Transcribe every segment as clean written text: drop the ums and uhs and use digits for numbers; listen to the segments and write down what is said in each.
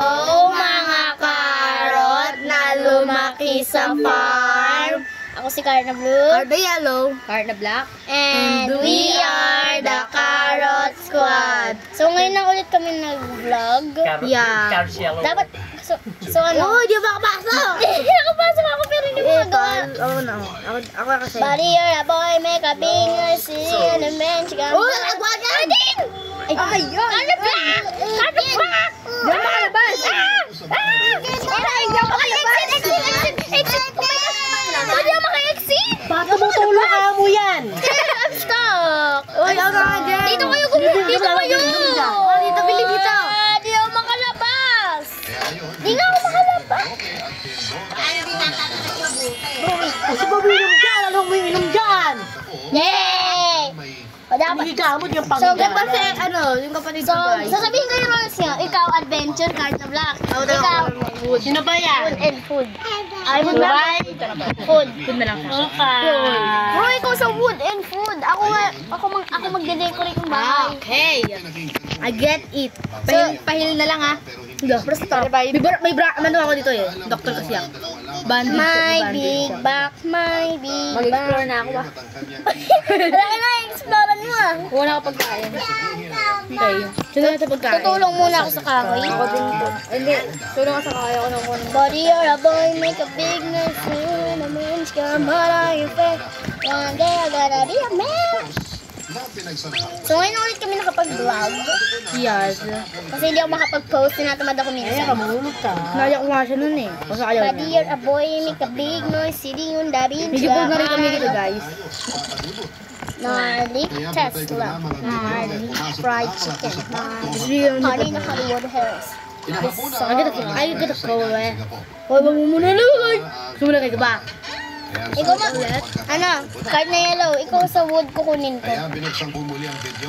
Oh, mga karot na lumaki sa farm. Ako si Carna Blue. Carna Yellow. Carna Black. And we are the Carrot Squad. So ngayon na ulit kami nag-vlog. Yeah. Dapat, so ano? Oh, di ba kapasok? Nakapasok ako pero hindi mo magawa. Ako kasi. Body, you're a boy, make a big noise, and a man, chicken. Oh, nagwag yan! Ay, yun! Carna Black! Carna Black! Diyan makalabas! Ay, hindi ako maka-exit! Exit! Hindi ako maka-exit! Bakit tumutulong ka mo yan? I'm stuck! Uy, ako ka dyan. Dito kayo! Dito kayo! Dito, bili dito. Di ako makalabas! Di nga ako makalabas! Kasi mabinom dyan. Anong may inom dyan? Yay! O dapat. Higamot yung So, pangyan. kasi, yung kapatid So, ko guys. sasabihin ko yung roles niya. Ikaw, adventure, Carna Black. Ikaw, Sino ba yan? food and food. Ay, food na. Food. Food na lang. Bro, ikaw sa wood and food. Ako magde-decorate yung bahay. Okay. I get it. Pahil na lang ha. Hindi, basta. May ano ako dito eh. Doktor kasi ako. Bandage. My big back, my big back. Mag-explore na ako ba? Wala ka na, explore mo ah. Kuha na ako pagkain. Okay. Sino na ito pagkain? Tutulong muna ako sa kahoy. Ako din po. Hindi. Tulong ka sa kaya ko ng kunin. Body, you're a boy, make a big noise, and a man's come out of your face. One day I gotta be a man. So ngayon ulit kami nakapag-vlog. Yes. Kasi hindi ako makapag-post, tinatamad ako minsan. Kamulog ka. Naya ko nga siya nun eh. Kasi ayaw Body, niya. you're a boy, make a big noise, sitting on the beach. Medyo po na rin kami dito guys. Gnarly Tesla. Gnarly fried chicken. Gnarly honey na Hollywood Harris. I get a call eh. Hoy, wag mo muna lang. Sumula kayo ba? Ikaw card na yellow. Ikaw sa wood kukunin ko.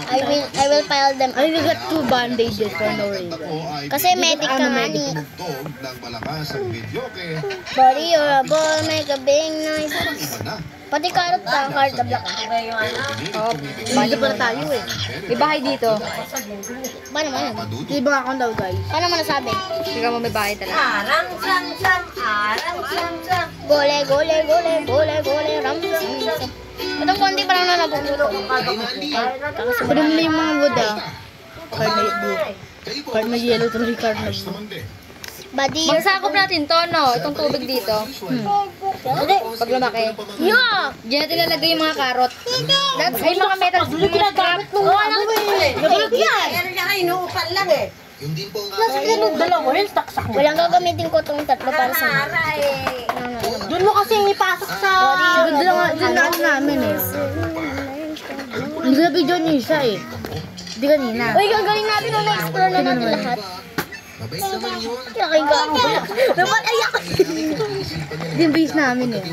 I will file them. I got 2 bandages for no reason. Kasi medic ka nga ni. Body, you're a boy, make a big noise. Pati karot ka, card na black. Dito pala tayo eh. May bahay dito. Paano man? Di ba akong daw guys? Paano mo nasabi? Ikaw mo may bahay talaga. Gole, gole, gole, gole, gole, ram, ram, ram. Itong konti pa lang na nabubuto. Pwede mo na yung mga wood ah. Card na blue. Card na yellow, tuloy card na blue. Body, Magsakop natin to, no? Itong tubig dito. Pag lumaki. yeah! Diyan natin ilalagay yung mga karot. Ay, mga metal scrap. Nagulog yan! Walang gagamitin ko itong tatlo para sa Doon mo kasi ipasok sa... Doon na namin eh. Hindi na video niyo isa eh. Hindi kanina. Uy, gagaling natin na na-explore na natin lahat. Laking gago. Dapat ayak. Hindi yung base namin eh.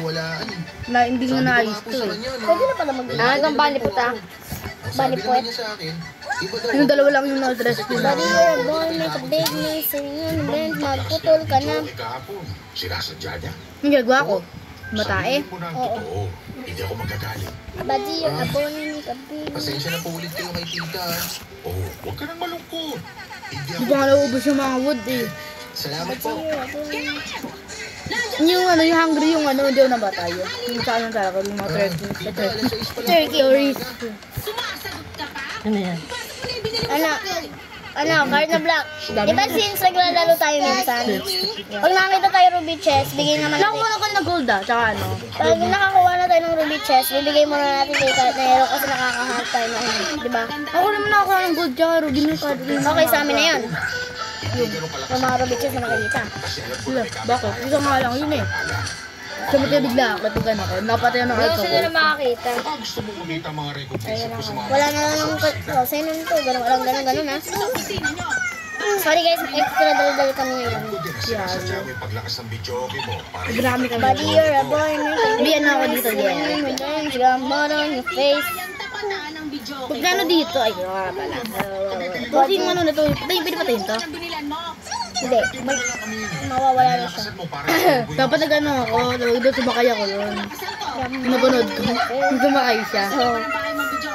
Hindi nga naayos to eh. Pwede na pala mag-ibig. Hanggang bali po ta. Bali puwet. Yung dalawa lang yung na-address ko. Body, you're a boy, make a big noise, sitting on the bench, magputol ka na. Yung gagawa ko. Matae. Oo. Hindi ako magagalit. Body, you're a boy, make a big noise. Pasensya na po ulit kayo kay tita. Oh, huwag ka nang malungkot. Hindi ko nga naubos yung mga wood eh. Salamat po. Yung yung hungry yung hindi ako nabatayo. Yung sa ano talaga, yung mga turkey. Ano yan? Card na black. Di ba since naglalaro tayo minsan? Pag nakita tayo ruby chest, bigay naman natin. Nakuha ko na gold ah, tsaka ano. Pag nakakuha na tayo ng ruby chest, bibigay muna natin kay Card na hero kasi nakakahanap tayo ng di ba? Ako naman nakakuha ng gold tsaka ruby ng card. Okay sa amin na yun. Yung mga ruby chest na makikita. Sila, bakit? Isa nga lang yun eh. Sabi bigla ako pag ano ko, napatay ng Wala alcohol. sila na makakita. Gusto mo kumita mga recognition ko sa mga... Wala na lang ng sa'yo nun to. Ganun ha. Sorry guys, extra dal-dal kami ngayon. Sadyang yung paglakas ng video okay mo. Marami kami. Body, you're a boy, Biyan na ako dito, yeah. Got mud on your face. Pag ano dito, ay wala pala. Kasi yung ano na to, pwede patayin to? Hindi, mawawala na siya. Dapat nag-ano ako, doon sumakay ako doon. Napanood ko, yung sumakay siya.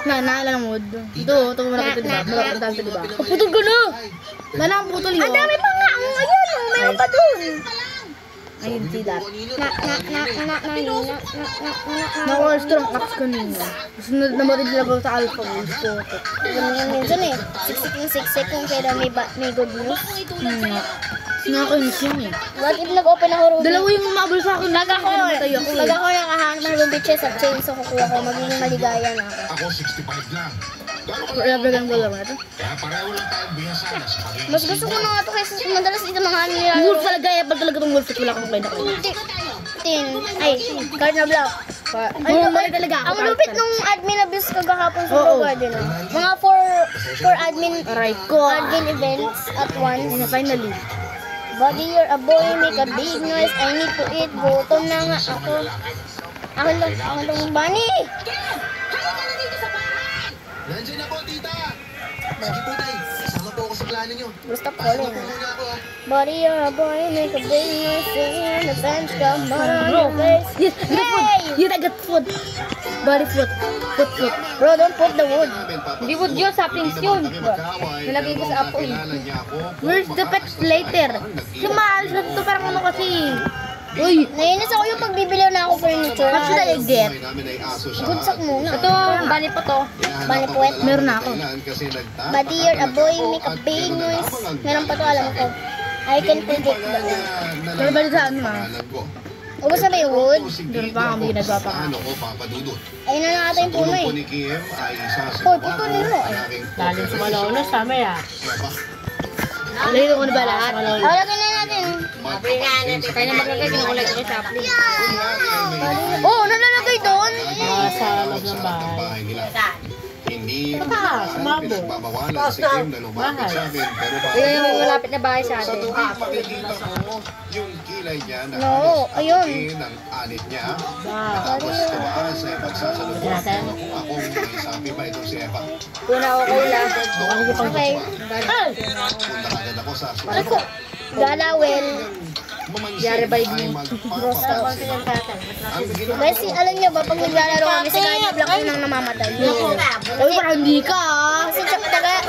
Naalala mo, ito malaki ito diba? Malaki ito diba? Putol ko na! Wala ang putol yun. Ang dami pa nga! Ang ayan! Ayun, see that. Na. Nakuha strong ups kanina. Sunod na marilabaw sa alpha wolf ko. Ganyan minsan eh. Siksik kung kaya may good news. Nakakainis yun eh. What if nag-open ako Ruby? Dalawa yung umabol sa akin. Pag ako nakahanap ng Ruby chest at chainsaw kukuha ko, magiging maligaya na ako. Ako 65 lang. Gano'n ka Wala ba lang wala mo ito? Kaya pareho lang tayong bihasa na sa pagiging Mas gusto ko na nga ito kasi madalas dito mga ano nila. Wolf talaga eh. Pag talaga itong wolf wala akong play na kayo. Card na block. Oo, mali talaga ako. Ang lupit nung admin abuse ko kahapon sa Oo. Garden. Mga 4 admin Aray ko. admin events at once. Finally. Buddy, you're a boy, make a big noise. I need to eat. Gutom na nga ako. Akin lang, Bunny! Nandiyan na po, tita! Sige po, tay. Sama po ako sa plano nyo. Stop Pasok calling. po muna ako, ah. Buddy, you're a boy, make a big noise. Singing the bench, come on your face. Yes, get food. Yes, I got food. Body food. Food. Bro, don't put the wood. Hindi wood yun, saplings yun. Nalagay ko sa apo eh. Where's the pet later? Sumaal sa ito parang ano kasi. Uy, Nainis ako yung pagbibili na ako furniture. what should I get? Good sack muna. Ito, bali po to. Bali puwet. Meron na ako. Buddy, you're a boy, make a big noise. Meron pa to, alam ko. I can predict the wood. Pero bali sa ano ah? Ubus na ba yung wood? Meron pa kami ginagawa pa nga. Ayun na nga ata yung puno eh. Hoy, puto nilo eh. Lalim sa malolos, tama ya. Lalo ko na ba lahat? Lagyan na natin. Kaya na maglagay, kinukulay ko kay sapling. Oh, nalalagay doon. Sa loob ng bahay. Hindi Mataas, umabo. babawalan si Kim na lumapit sa akin pero Ayun yung malapit na bahay sa sa atin. tuwing makikita ko yung kilay niya na No, ayun. ng anit niya tapos tumaas ay magsasalubong kung akong may sabi pa itong si Eva. Una ako kaula. Okay. Punta agad ako sa Ako. Galawel. Yari ba ay magpapapas. Guys, alam niyo ba, pag naglalaro kami sa Garden Block, yun ang namamatay. Uy, parang hindi ka ah. Kasi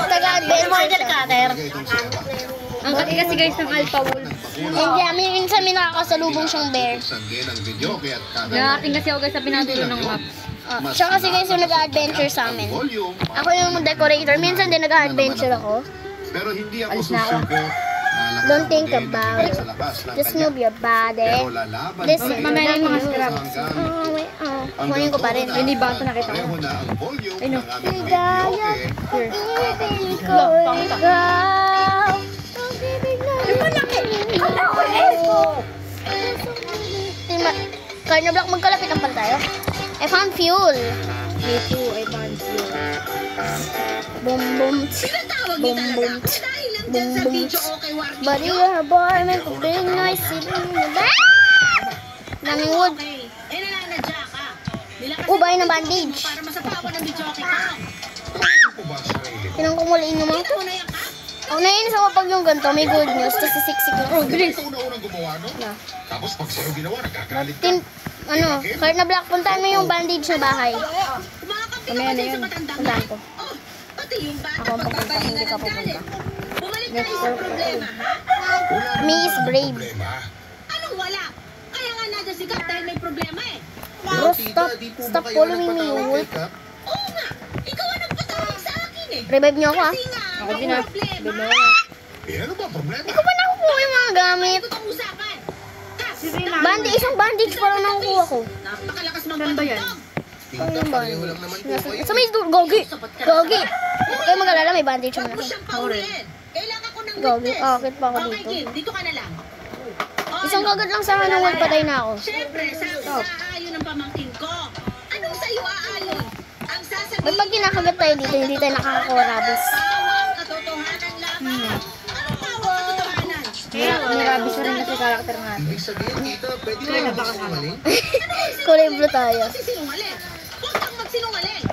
taga-adventure siya. Itong si Eva. Ang kati kasi guys ng Alpha Wolf. Hindi, minsan may nakakasalubong siyang bear. Sandin ang video kaya Nakating kasi ako guys sa pinadulo ng map. Siya kasi guys yung nag-adventure sa amin. Ako yung decorator. Minsan din nag-adventure ako. Pero hindi ako susuko. Don't think about it. Just move your body. Listen. Mamaya yung mga scrap. Oh, wait. Oh, kunin ko pa rin. Hindi ba ito nakita ko? Pareho na ang volume Ay, no. ng aming Ligaya, video. pag-ibig ko ikaw. Pag-ibig na Carna Block, magkalapit ang pala tayo. I found fuel. Me too, I found you. Boom, boom. Boom, boom. Boom, boom. Buddy, you're a boy, make a big noise. Daming wood. Ubay na bandage. Pinangkumuliin naman ito. Ako nainis ako pag yung ganito, may good news, tapos sisiksik yung progress. Ikaw na unang gumawa, no? Tapos pag sa'yo ginawa, nagkakalit ka. Carna Block, puntahan mo yung bandage na bahay. Mamaya na yun. Puntahan ko. Ako ang pupunta, hindi ka pupunta. Next Wala Me is brave. problema. Anong wala? Kaya nga nandiyan si Kat dahil may problema eh. Bro, stop following me, Wolf. Oo nga, ikaw ang nagpatawag sa akin eh. Revive niyo ako ah. Kasi nga, Ako din ah. problema. Eh, ano ba problema? Hindi ko pa nakukuha yung mga gamit. Ito ang usapan. Kat, Isang bandage pa lang nakukuha ko. napakalakas Saan ba yan? Ano yung Pareho bandage? lang naman po kayo. Sa may gogi. Gogi. Kayo mag-alala, may bandage naman huwag mo ako. siyang pauliin. Kailangan ko ng Gogi. witness. Akit pa ako Okay, dito. Kim, dito ka na lang. Isang kagad lang sa akin ng wall, patay na ako. Siyempre, sa aayon ng pamangkin ko. Anong sa'yo aayon? Ang sasabihin Ba't pag kinakagat tayo dito, hindi tayo nakakakurabis? bawang katotohanan lamang. Anong bawang katotohanan? Kaya nirabi siya rin kasi karakter natin. Ibig sabihin, tita, pwede na magsinungaling? Kulay blue tayo. Sinungaling. Huwag kang magsinungaling.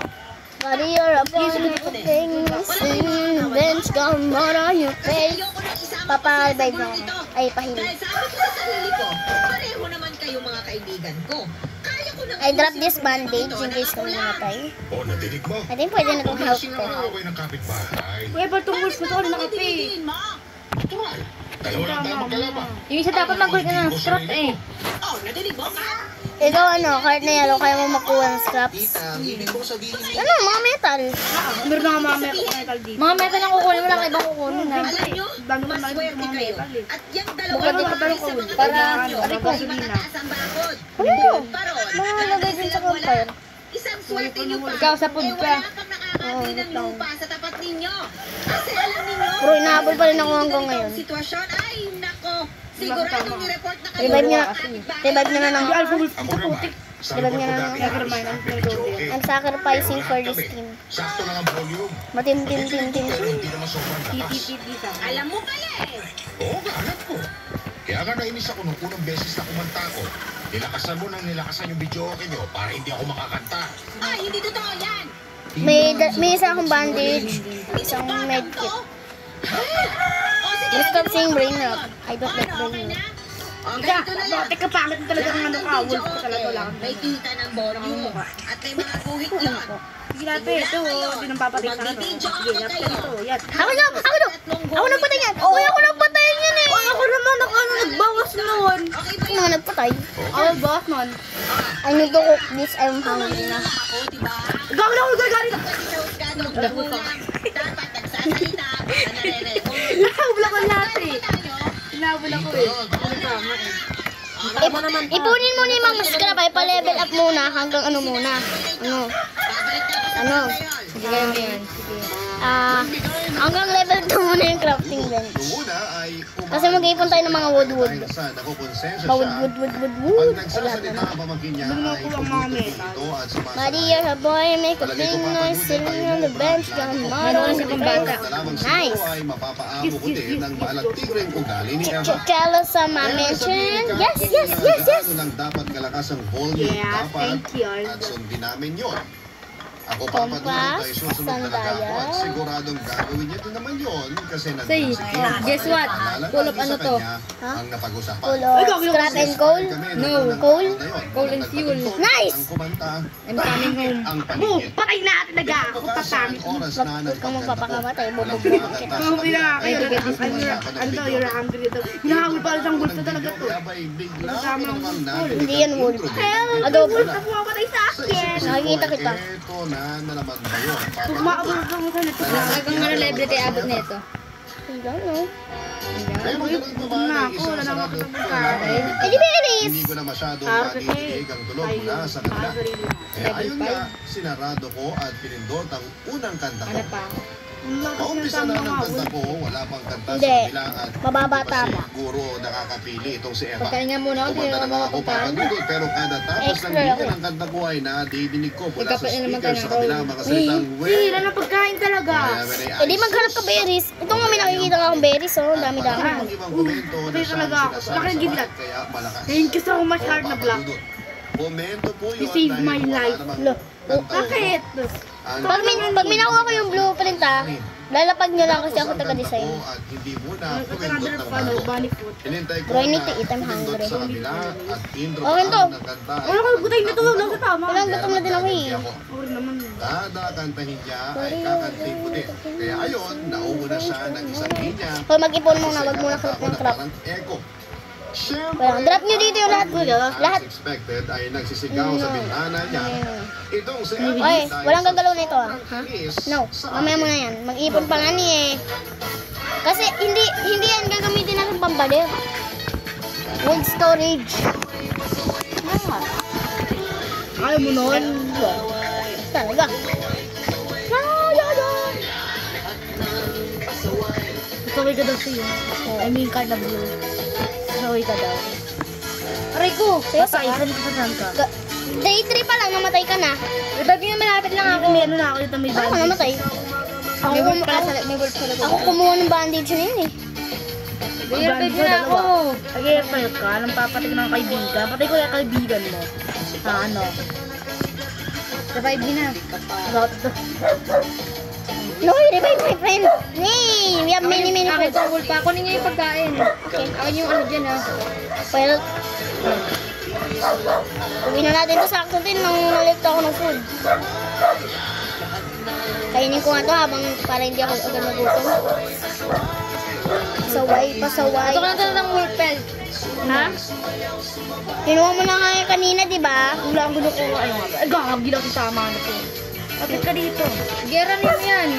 Buddy, you're a boy, thing, sing, bench, come on your face. Ayoko nang isama Papa-revive na ako. Ay, pahili. dahil sabi ko sa sarili ko, pareho naman kayo mga kaibigan ko. Kaya ko nang I drop this bandage in case kami namatay. O, nadinig mo? I think pwede na itong help Sino ko. ang away ng kapitbahay? Uy, ba't tumulog ko ito? Nakape. Dinigin mo. Natural. Dalawa lang tayo magkalaban. Yung isa dapat mag-work na ng scrap eh. Oh, nadinig mo ka? Ikaw ano, kahit na yellow, kaya mo makuha ng scraps. Tita, ang ibig kong sabihin ni... Ano, mga metal. Meron na nga mamaya ko metal dito. Mga metal ang kukunin, wala kang ibang kukunin ha. Alam nyo, Dami naman mas yung swerte mga kayo. metal eh. At yung dalawa Bukod dito babae parang sa mga para kanya, ano, may matataas ang bakod. Ano? Paron, Mga lagay din sa campfire. Isang swerte nyo pa. Ikaw sa food eh, ka. wala pang nakakabili ng lupa sa tapat ninyo. Kasi alam ninyo, Bro, inahabol pa rin ako hanggang ngayon. sitwasyon, ay nako, siguradong ni-report na kayo. Revive niya, Kapitbahay. revive niya na ng... Ako naman, sa Diba lugar nga ko na- dati halos mga videoke. I'm sacrificing for this team. Sakto lang ang volume. Matim-tim-tim-tim. Pero hindi naman sobrang lakas. Alam mo pala eh. Oo nga, alam ko. Kaya nga nainis ako nung unang beses na kumanta ko. Nilakasan mo nang nilakasan yung videoke nyo para hindi ako makakanta. Ay, hindi totoo yan. May isa akong bandage, isang medkit. O sige, Let's stop saying brain rot. I don't like brain rot. Ika, Teka, pangit talaga ng ano ka. Wolf ko talaga wala kang may kita ng volume at may mga guhit yun. Sige natin, ito. Hindi nang papatay sa ano. Sige, yan ito. Yan. Ako na! Ako na! Ako nagpatay yan! Okay, ako nagpatay yan eh! Ay, ako naman, ako ano, nagbawas noon. Okay ba Ako naman nagpatay. Ako, boss, man. I need to cook this. I'm hungry na. ako, diba? Gawin ako, gagawin ako. Kasi sa husgadong magulang, dapat nagsasalita at nare-record. Nahabla ko lahat eh. Tayo, Nahabla ko eh. Ano tama eh. Ipunin mo ni Mang Scrap ay pa-level up muna hanggang ano muna. Ano? babalik na ako sa Ano? ngayon. Sige kayo ngayon. Sige. Hanggang level 2 muna yung crafting bench. Nung una ay Kasi mag-iipon tayo ng mga wood. Dahil sa nakukonsensya Wood. Pag nagsasalita ang pamangkin niya ay pumutuloy ito at sumasagot. Buddy, you're a boy, make a big noise, sitting on the bench, got mud on your face. Nice. ay mapapaamo ko din ng maalagtigring ugali ni Eva. Chalo sa my mansion. Yes. Ano lang dapat kalakas ang volume Yeah, dapat thank you. at sundin namin yun. Ako Kompas, papadunod ay susunod talaga ako at sandayan. siguradong gagawin niya din naman yun kasi Say, nandun si Kim. guess what? Full of ano to? Ang napag-usapan. Full of scrap and coal. No, coal. Coal and fuel. Nice! Ang kumanta, I'm coming home. ang Oh, paligid. patay na natin naga ako. Tatami. Oras na Huwag kang magpapakamatay, Walang bububulong kumakanta kita. sa Mahuli na nga kayo. kabila. Ano daw, you're hungry daw. Hinahawil pala siyang wolf na talaga to. Hindi yan wolf. Adobo. Adobo. Wolf na pumamatay sa akin. Nakikita kita. Ito na naman ba yun? Umaabot na mo sa nito. Talagang ano level kay abot na ito. Hindi ano. Kaya magaling naman Na ang ako, isang wala na sarado. ako pagkain. Edi berries! Hindi ko na masyadong madidinig ang tunog mula sa kanila. Kaya ayun nga, sinarado ko at pinindot ang unang kanta ko. Ano pa? Paumpisa na ng kanta ko, wala pang kanta sa Hindi. kabila at Mababa hindi pa tama. siguro nakakapili itong si Eva. Pagkain nga muna ako, hindi Kumanta na na nga ako makapuntahan. papadudod, pero kada tapos ng Extra linya ako. ng kanta ko ay nadidinig ko mula sa Nagkape na naman speaker tayo sa ng kabila roll. mga salitang Hira na pagkain talaga. Edi maghanap ka berries. Ito nga may nakikita ka akong berries oh. Dami-dami. Ang ibang komento na patay siyang talaga ako. sinasabi Laki ng sa giblat. bahay, kaya malakas. Thank you so much, hard na block. Papadudod. Komento po yun You saved dahil my wala life. namang Lo. kanta. Bakit? Ang- Pag nakuha ko yung blueprint lalapag nyo lang kasi ako taga-design. At hindi muna Ito pumindot na ng ano, bago. bunny food. Hinintay ko Bro, I need na to eat. I'm pumindot hungry. sa kabila at intro Okay to. ng kanta. Ano ka, gutay na to. Lang sa tama. Walang gutom na din ako eh. Oo naman. Kada kantahin niya ay kakantahin ko din. Kaya ayon, nauuna siya ng isang linya. Hoy, mag-ipon muna. Kasi Wag muna nakakanta crop ko ng na crop. parang echo. Siyempre, Wala, drop nyo dito yung lahat mo. Lahat. as expected ay nagsisigaw sa bintana niya. Itong si Abby Oy, dahil walang sa gagalaw na ito ah. sobrang Ha? kiss No, sa mamaya akin. muna yan. Mag-ipon pa nga ni eh. Kasi hindi yan gagamitin natin pambalir. Wood storage. Ayaw mo nun. Talaga. Sorry ka daw sa'yo. I mean, card na blue. Sorry ka daw. Aray ko. Sa'yo Patay, sa saan ka saan ka? Day 3 pa lang, namatay ka na. Revive nyo, malapit lang ako. May ano na ako dito, may Ano ka bandage. namatay? May wolf pala sa may wolf sa Ako kumuha ng bandage na yun eh. Revive nyo na ako. Nag-i-FL ka, nang papatig ng kaibigan. Patay ko yung kaibigan mo. Ano? Revive nyo na. About the... No, revive my friend. Hey, we have many Ako friends. sa wolf pa. Kunin nyo yung pagkain. Okay. Ako yung ano dyan ah. Well, uwi na natin ito. Sakto din nang nalikto ako ng food. Kainin ko nga ito habang para hindi ako agad magutom. pasaway. Ito ko lang ng wolf pelt. Ha? Kinuha mo na nga yung kanina, di ba? Wala ang gulo ko. Ano nga ba? Gagawin lang sa tama na to. Kapit ka dito. Gera rin yan.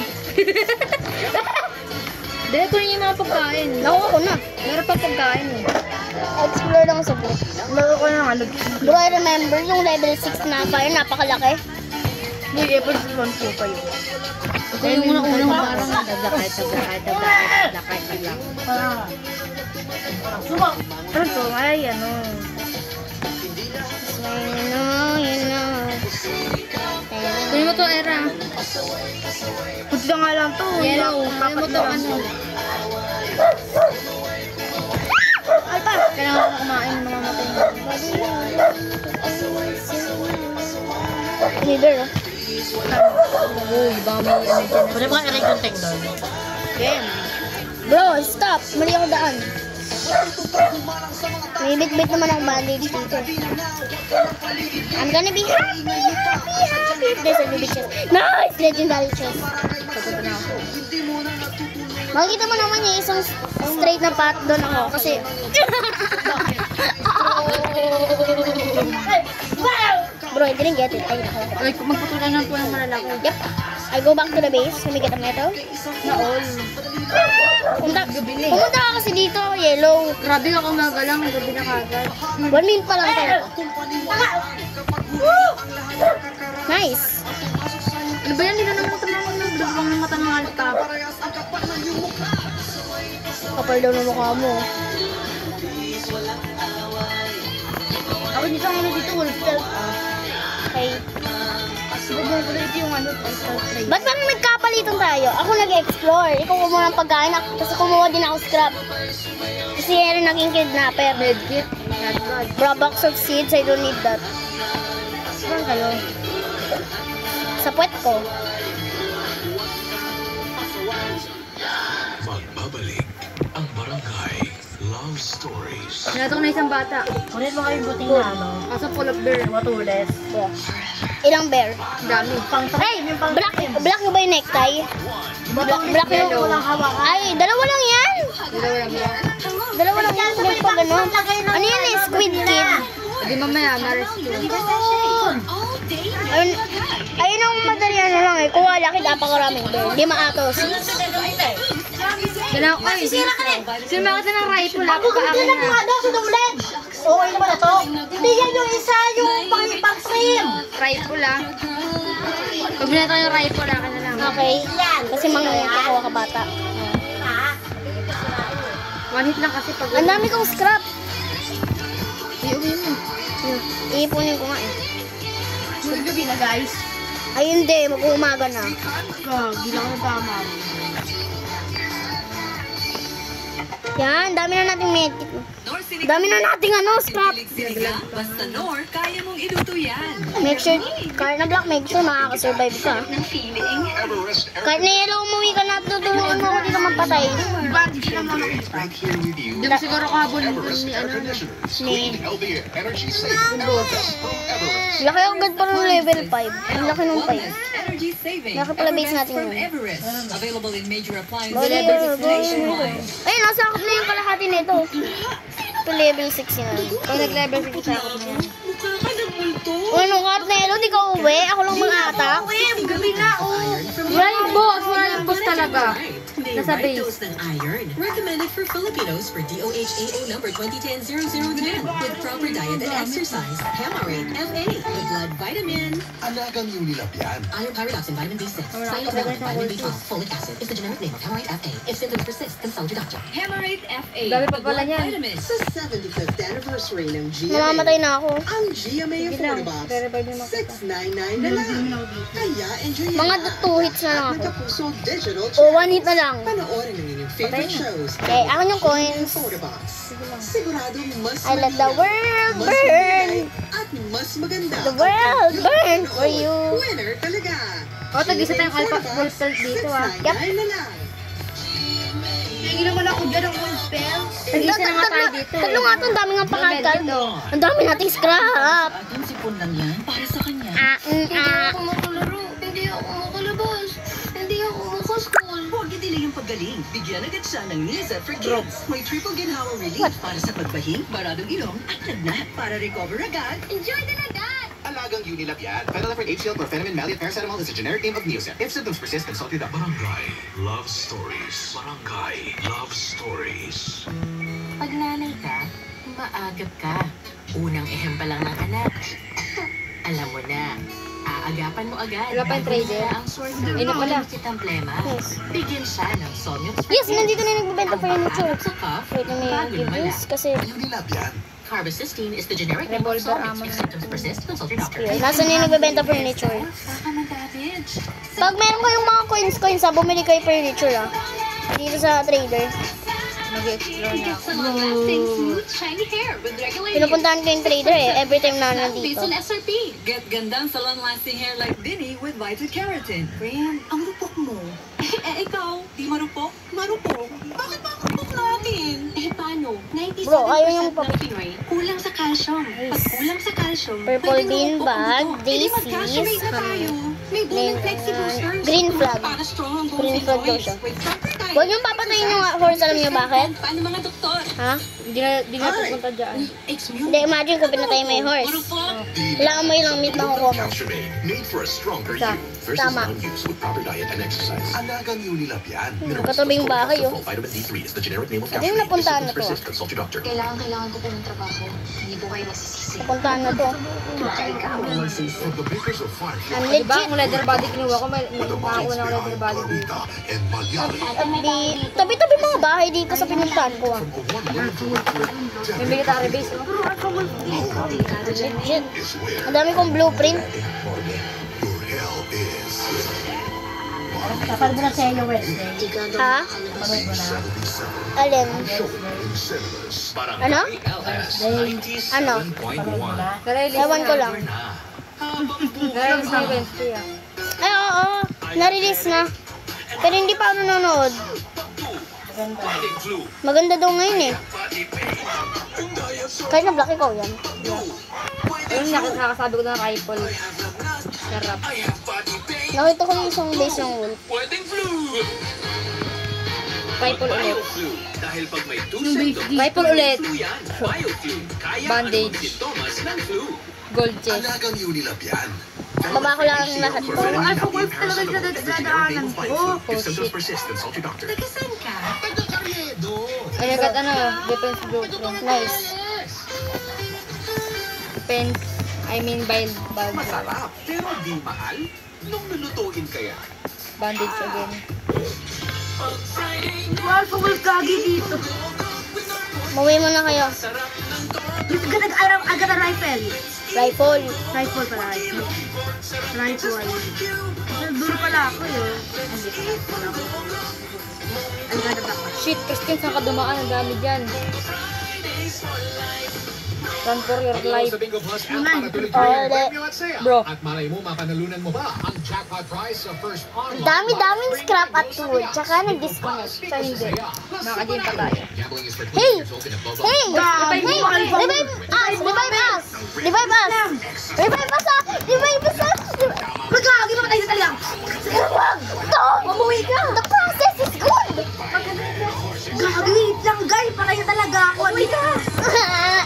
Dahil ko rin yung mga pagkain. Nakuha ko na. Meron pa pagkain eh. Explore lang sa book. Laro ko ng ano. Bro, I remember yung level 6 na fire, napakalaki. May April 1 po kayo. Ito yung unang-unang parang taglakay lang. Ano to? Ay, ano. Kunin mo to, Era. Puti nga lang to. Yellow. Kunin mo to, ano. Alpa! Kailangan ko kumain ng mga matay. Leader, oh. Uy, baka may ano dyan. Pwede ba i-rate yung tank doon? Game. Bro, stop! Mali ako daan. May bit-bit naman ako bandage dito. I'm gonna be happy. There's a ruby chest. Nice! Legendary chest. Papunta na ako. Makikita mo naman yung isang straight na path doon ako kasi... Bro, I didn't get it. Ay, nakakita. Ay, magputulan ng pulang malalaki. Yep. I go back to the base. Namigit ang metal. Na all. Pumunta ka kasi dito, yellow. Grabe ako magalang. Gabi na kagad. 1 minute pa lang tayo. Nice. Ano ba yan? Hindi na naman tumawag ng dalawang ng mata ng alta. Kapal daw ng mukha mo. Ako dito ang ano dito, wolf pelt. Okay. Ito yung ano, pelt trade. Ba't parang nagkapalitan tayo? Ako nag-explore. Ikaw kumuha ng pagkain. Kasi kumuha din ako scrap. Kasi yan naging kidnapper. Medkit. Bro, box of seeds. I don't need that. Saan kayo? Sa puwet ko. Magbabalik ang Barangay Love Stories. Nato ko na isang bata. Ulit mo kayong buting na ano? Kaso full of bear. Matulis. Ilang bear? Dami. Hey! Black yung ba yung necktie? Black yung... Ay, dalawa lang yan! Dalawa lang yan. Ganun pa ganun. Ano yan eh? Squid Kid. Hindi mamaya, ma-rescue. Ayun ang madali ano lang eh. Kuha laki, napakaraming bear. Hindi maatos. Kailangan ko eh. Sino makita ng rifle? Ako pa akin na. Okay naman na to. Hindi yan yung isa, yung pang-trim. Rifle ah. Pag binata ko yung rifle, akin na lang. Okay. Kasi mga ka bata. One hit lang kasi pag... Ang dami kong scrap. Iuwi mo. Iipunin ko nga eh. Gabi na guys. Ay hindi, mag-uumaga na. Gilang na tama. Yan, dami na nating medkit. Dami na nating ano, scrap. Basta Nor, kaya mong iluto yan. Make sure, kahit na black, make sure makakasurvive ka. Ng feeling. Kahit na yellow, umuwi ka na, tutulungan mo ako dito magpatay. Right here with you. Hindi mo siguro kahabol Everest ni Air ano. Conditioners. Ni- Clean, healthy, energy saving. Best from Everest. Laki agad pa ng level 5. Ang laki ng 5. Energy saving. Laki pala base natin From yun. Everest. Available in major appliances. Ayun, nasakop na yung kalahati nito. Ito level 6 yan. Pag nag-level 6 sakot na yan. Mukha ka ng multo. Ano ka, Nelo? Di ka uwi? Ako lang mag-attack? Gabi na, oh. Wala yung boss. Wala yung boss talaga. May Nasa right base. dose ng iron. Recommended for Filipinos for DOHAO number 2010-0010 with proper diet and exercise. Hemarate FA. The blood vitamin. Alagang Unilab yan. Iron pyridoxine vitamin B6. Cyanotolin vitamin B12. Folic acid is the generic name of Hemarate FA. If symptoms persist, consult your doctor. Hemarate FA. Dami pa pala niyan. Vitamin. Sa 75th anniversary ng GMA, Mamamatay na ako. ang GMA Affordabox, Re-revive niyo makita. $699 na lang. Kaya enjoy Mga 2 hits na lang at ako. Nagkapuso digital O 1 hit na lang. Panoorin ang inyong favorite shows. Okay, akin yung coins. Affordabox. Sigurado mas I let the malinaw, world mas burn. maingay, at mas maganda. The world burn for you. Winner talaga. O, tag-isa tayong alpha wolf pelt dito ah. Yep. $699 na lang. Hindi naman ako dyan ang wolf pelt. Tag-isa na nga tayo dito. Tatlo nga ito, ang dami nga pakakal. Ang dami nating scrap. Ating sipon lang yan para sa kanya. Ah. Makalaro. Hindi ako makalabas. Hindi ako makaschool. Huwag madali yung paggaling. Bigyan agad siya ng Niza for Kids. May triple ginhawa relief para sa pagbahing, baradong ilong at lagnat. Para recover agad, enjoy the lagnat! Alagang Unilab yan. Phenylephrine HCl chlorphenamine maleate paracetamol is a generic name of Neosep. If symptoms persist, consult your doctor. Barangay Love Stories. Barangay Love Stories. Pag nanay ka, maagap ka. Unang ehem pa lang ng anak. Alam mo na, aagapan mo agad. Wala pa yung trader. Ang sword na Ayun na pala. si Tamplema. Bigyan siya ng Somyux. Yes, nandito na yung nagbibenta furniture. Sa cough, Wait, na may give this kasi... Unilab yan. Carbacystine is the generic name of Revolver Somyux. ammo If na. symptoms persist, consult your doctor. Nasaan yung nagbibenta furniture? Pag meron kayong mga coins ha, bumili kayo furniture ha. Dito sa trader. Mag-explore na ako. Pinupuntahan ko yung trader eh, every time na nandito. SRP. Get gandang sa long-lasting hair like Vinny with Vita Keratin. Brian, ang rupok mo. Ikaw, di marupok? Marupok? Bakit ba rupok natin? Paano? 97% Bro, ayaw yung ng Pinoy kulang sa calcium. Pag kulang sa calcium, Purple pwedeng bean marupok bag, ang dugo. Edi Daisies, mag-calciumate na tayo. May bulang flexi boosters. green flag. Para strong ang Green bones flag and daw joints. siya. With proper diet, Huwag niyong papatayin yung horse, alam niyo bakit? Paano mga doktor? Ha? Di na pupunta dyan. Hindi, imagine kung pinatay mo yung horse. Kailangan mo ilang meat makukuha mo. Capture-Made. Made for a stronger you. Versus Tama. non-use with proper diet and exercise. Alagang Unilab yan. Minerals Katabi yung plus bahay, full oh. vitamin D3 is the generic name of Ito yung Capture-Made. If napuntahan symptoms na to, persist, consult your doctor. Kailangan ko po ng trabaho. Hindi po kayo masisisi. Napuntahan na to. From the makers of Fire I'm Diba, legit. kung leather body kinuha ko, may with the nakakuha minds na ako leather behind body dito. Clarita and Malyari. Tabi-tabi mga bahay dito sa pinuntahan ko ah. From a one-woman directorate, May military base. oh. Legit. is where Ang dami kong blueprint. your hell is. Kapal mo na sa iyo, Wednesday. Ha? 77. Alin? Show in cinemas. Ano? Ano? Narelease Ewan ko lang. Narelease na yung Wednesday ah. Ay, oo. Na-release na. Pero hindi pa ako nanonood. Maganda daw ngayon eh. Kahit na black ikaw yan. Ayun, nakakasabi ko na rifle. Sarap. Nakita ko yung isang base ng wolf. Rifle ulit. Dahil pag may 2 symptoms, Rifle ulit. flu yan. Bioflu. Kaya Bandage. ang sintomas ng flu. Gold chest. Alagang Unilab yan. Baba ko lang ang lahat to. Ay, po, wolf talaga yung dadaanan ko. If symptoms persist, consult your doctor. Saan ka? Ay, nagat ano, defense blueprint. Nice. Defense, I mean bag. Masarap, pero di mahal. Nung lulutuin kaya. Bandage again. Wolf, wolf gagi dito. Mauwi mo na kayo. Dito ka nag-agad na rifle. Rifle. Rifle pala. Rifle. Dulo pala ako yun. Agad na ako. Shit, Christine, saan ka dumaan? Ang dami dyan. Run for your life. Sa Bingo Plus app Naman. para tuloy-tuloy ang Ole. premyo at saya. Bro. At malay mo, mapanalunan mo ba ang jackpot prize sa first online Dami-daming scrap at wood. Tsaka nag-disconnect. Sa hindi. Makakadiin pa tayo. Gambling is for Hey! 21 years old and above. Hey! Hey! Revive us! Revive us! Revive us! Revive us ah! Revive us ah! Magkakagi naman tayo sa talagang. Wag! Dog! Umuwi ka! The process is good! Gagi lang, guy. Patay na talaga ako. Umuwi ka.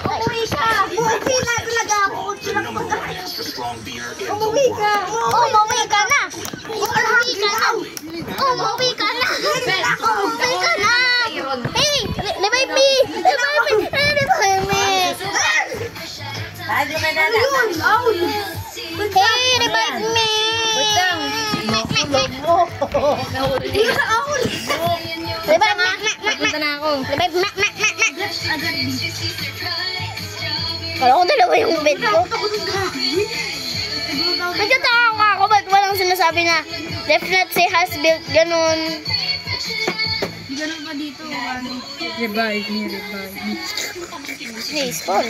Umuwi ka. Umuwi na talaga ako. Sila ka magkakaya. Extra strong beer in the Umuwi ka. world. Umuwi ka na! Umuwi ka na! Umuwi ka na! Umuwi ka na! Hey! Revive me! Revive me! Revive me! Ayun. Oh. Hey! Revive me! Wait lang. Dito sa ahol. Revive me! Punta na ako. Revive me! Kala ko dalawa yung bed ko. Nagtataka ako ba't walang sinasabi na Defnet say has built ganun. Ganun pa dito. Revive me, revive me. Hey, spawn.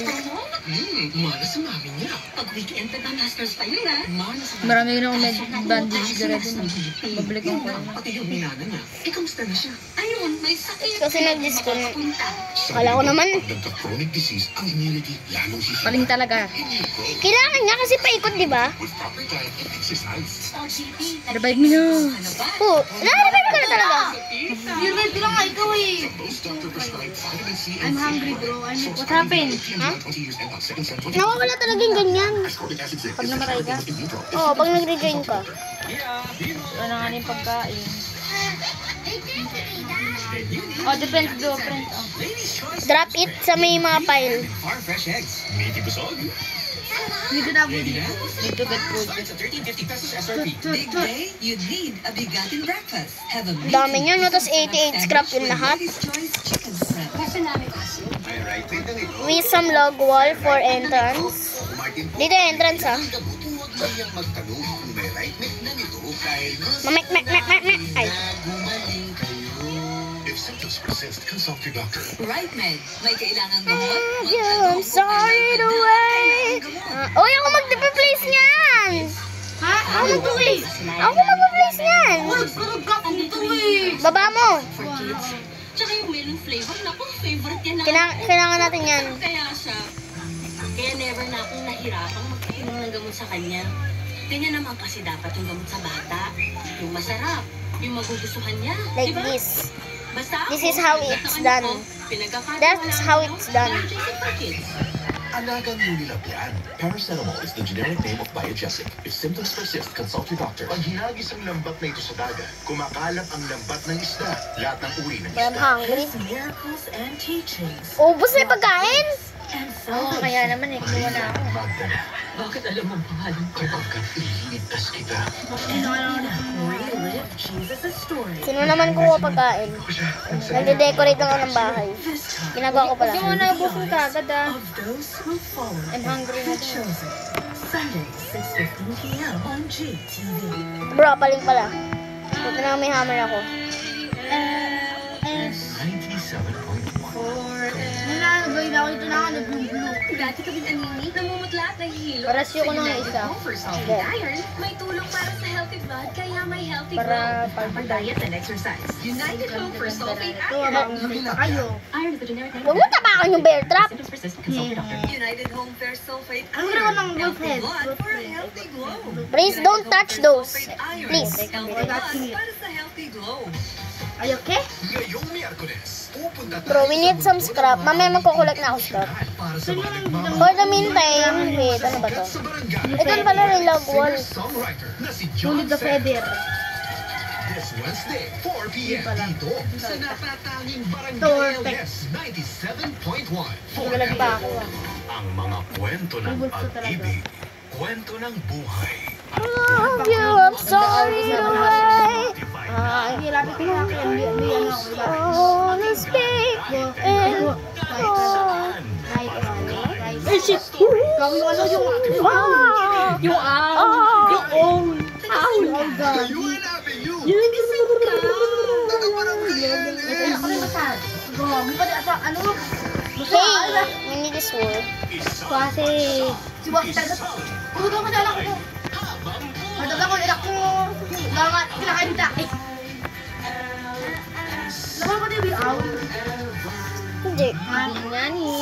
Mana sa mami niya. Pag weekend na masters pa yun, ha? Mana sa Marami yun akong med bandage dala dun. Babalik ko na. pati yung minana niya. Eh, kamusta na siya? Ayun, may sakit. Kasi nag-disconnect. Kala ko naman. Pag nagka-chronic disease, ang immunity lalong sisira. Paling talaga. Kailangan niya kasi paikot, di ba? With proper diet and exercise. Revive me na. Oh, na-revive ka na talaga. Yun, bilang nga ikaw eh. I'm hungry, bro. What happened? Ha? Nawawala talaga yung ganyan. Pag namatay ka, Oo, pag nag-rejoin ka. ano nga yung pagkain. Oh, depends do, friends. Oh. Drop it sa may mga pile. Farm-fresh eggs. Maybe busog? Dito na ako. Need to get food. It's a 13.50 pesos SRP. Big day, you need a bigatin breakfast. Have a Dami niyan, no? Tapos 88 scrap yung lahat. Ladies' choice chicken strap. May right way na nito. With some log wall for entrance. Dito yung entrance, ha? Huwag mo niyang magtanong kung may right neck na nito dahil Mamek. Ay. Gumaling kayo. If symptoms persist, consult your doctor. Right Med, may kailangan gamot. I'm sorry to wait. Uy, ako mag-place niyan. Ha? Ako mag-place. Ako mag-place niyan. Nagkarag ka dito eh. Baba mo. Tsaka yung melon flavor, naku, favorite yan Kailangan natin yan. Kaya siya. Kaya never na akong nahirapang magpainom ng gamot sa kanya. Ganyan naman kasi dapat yung gamot sa bata. Yung masarap, yung magugustuhan niya. Like diba? this. Basta This is how it's done. That's how it's done. Alagang Unilab yan. Paracetamol is the generic name of Biogesic. If symptoms persist, consult your doctor. Pag hinagis ang lambat na ito sa dagat, kumakalat ang lambat ng isda. Lahat ng uri ng I'm isda. hungry. Miracles and teachings. Ubus na yung pagkain. Oo, kaya naman eh, kumuha na ako. Magdala. Bakit alam mo ang pangalan ko? Kapagkat ililigtas kita. Relive Jesus' story. Sino naman kuha pagkain? Nagde-decorate lang ako ng bahay. Ginagawa ko pala. Huwag mo na ubusin ka agad ah. Of those who follow I'm hungry na the din. chosen. Sunday, 6:15 p.m. on GTV. Bro, paling pala. Buti na may hammer ako. 97.1. Nalagay na ako dito na ako nag-blue. Dati kaming anini, namumutla at nahihilo. Parasyo ko ng isa. Hindi. Iron, may tulong para sa healthy blood, kaya may healthy Para for diet and exercise. United Home for Sulfate Ito, Iron. makikita kayo. Iron is the generic name. Huwag mo tapakan yung bear trap. Symptoms persist, consult your doctor. United Home Fair Sulfate Ano ginawa ng Healthy girlfriend? blood for a healthy glow. Please don't touch those. Please. Healthy blood para sa healthy glow. Ay, okay? Ngayong Miyerkules, pupunta Bro, we need some scrap. Mamaya magkukulat na ako scrap. para sa mga nagmamahal For the meantime, wait, ano ba to? sa barangay. Ito pala rin log wall. Singer-songwriter na si John Sulit the feather. This Wednesday, 4 p.m. dito sa natatanging Barangay Torte. LS 97.1. Nagalag pa ako ah. Ang mga kwento ng pag-ibig, kwento ng buhay. Love you, I'm sorry to wait. Ay, lapit ko na kayo. Hindi ano ako. I wanna speak and Ay, shit! Gawin yung ano yung... Yung Oh, God. Kayo hanapin nyo! Ako rin masal. Grabe pa din. Ano? Hey, we need this wood. Kasi... Si Waki talaga. Kudo ko dala ko. Madaga ko nila ko. Gamat. Kinakain ta. Laman ko din yung out. Hindi. Nani.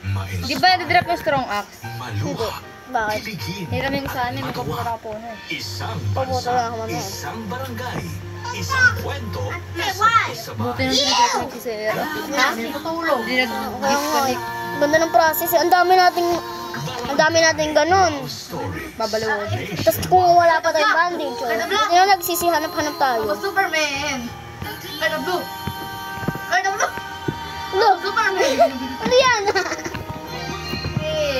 Mainsaya, Di ba na-drop yung strong axe? maluha, Bakit? kiligin, Hiramin sa amin, magpapura ako na eh. isang Pupunta lang ako bansa, mamaya. isang barangay, isang kwento, isang Buti sabay. na sinigay si Sarah. Ha? Tutulong. Hindi Kaya nga, nag-disconnect. ganda ng process. Ang dami nating ganun. Story, Babalawod. Tapos kung wala pa tayong bandage, oh. Hindi na nagsisihanap-hanap tayo. Ako Superman. Kaya blue. Kaya blue. Look, Superman. ano yan?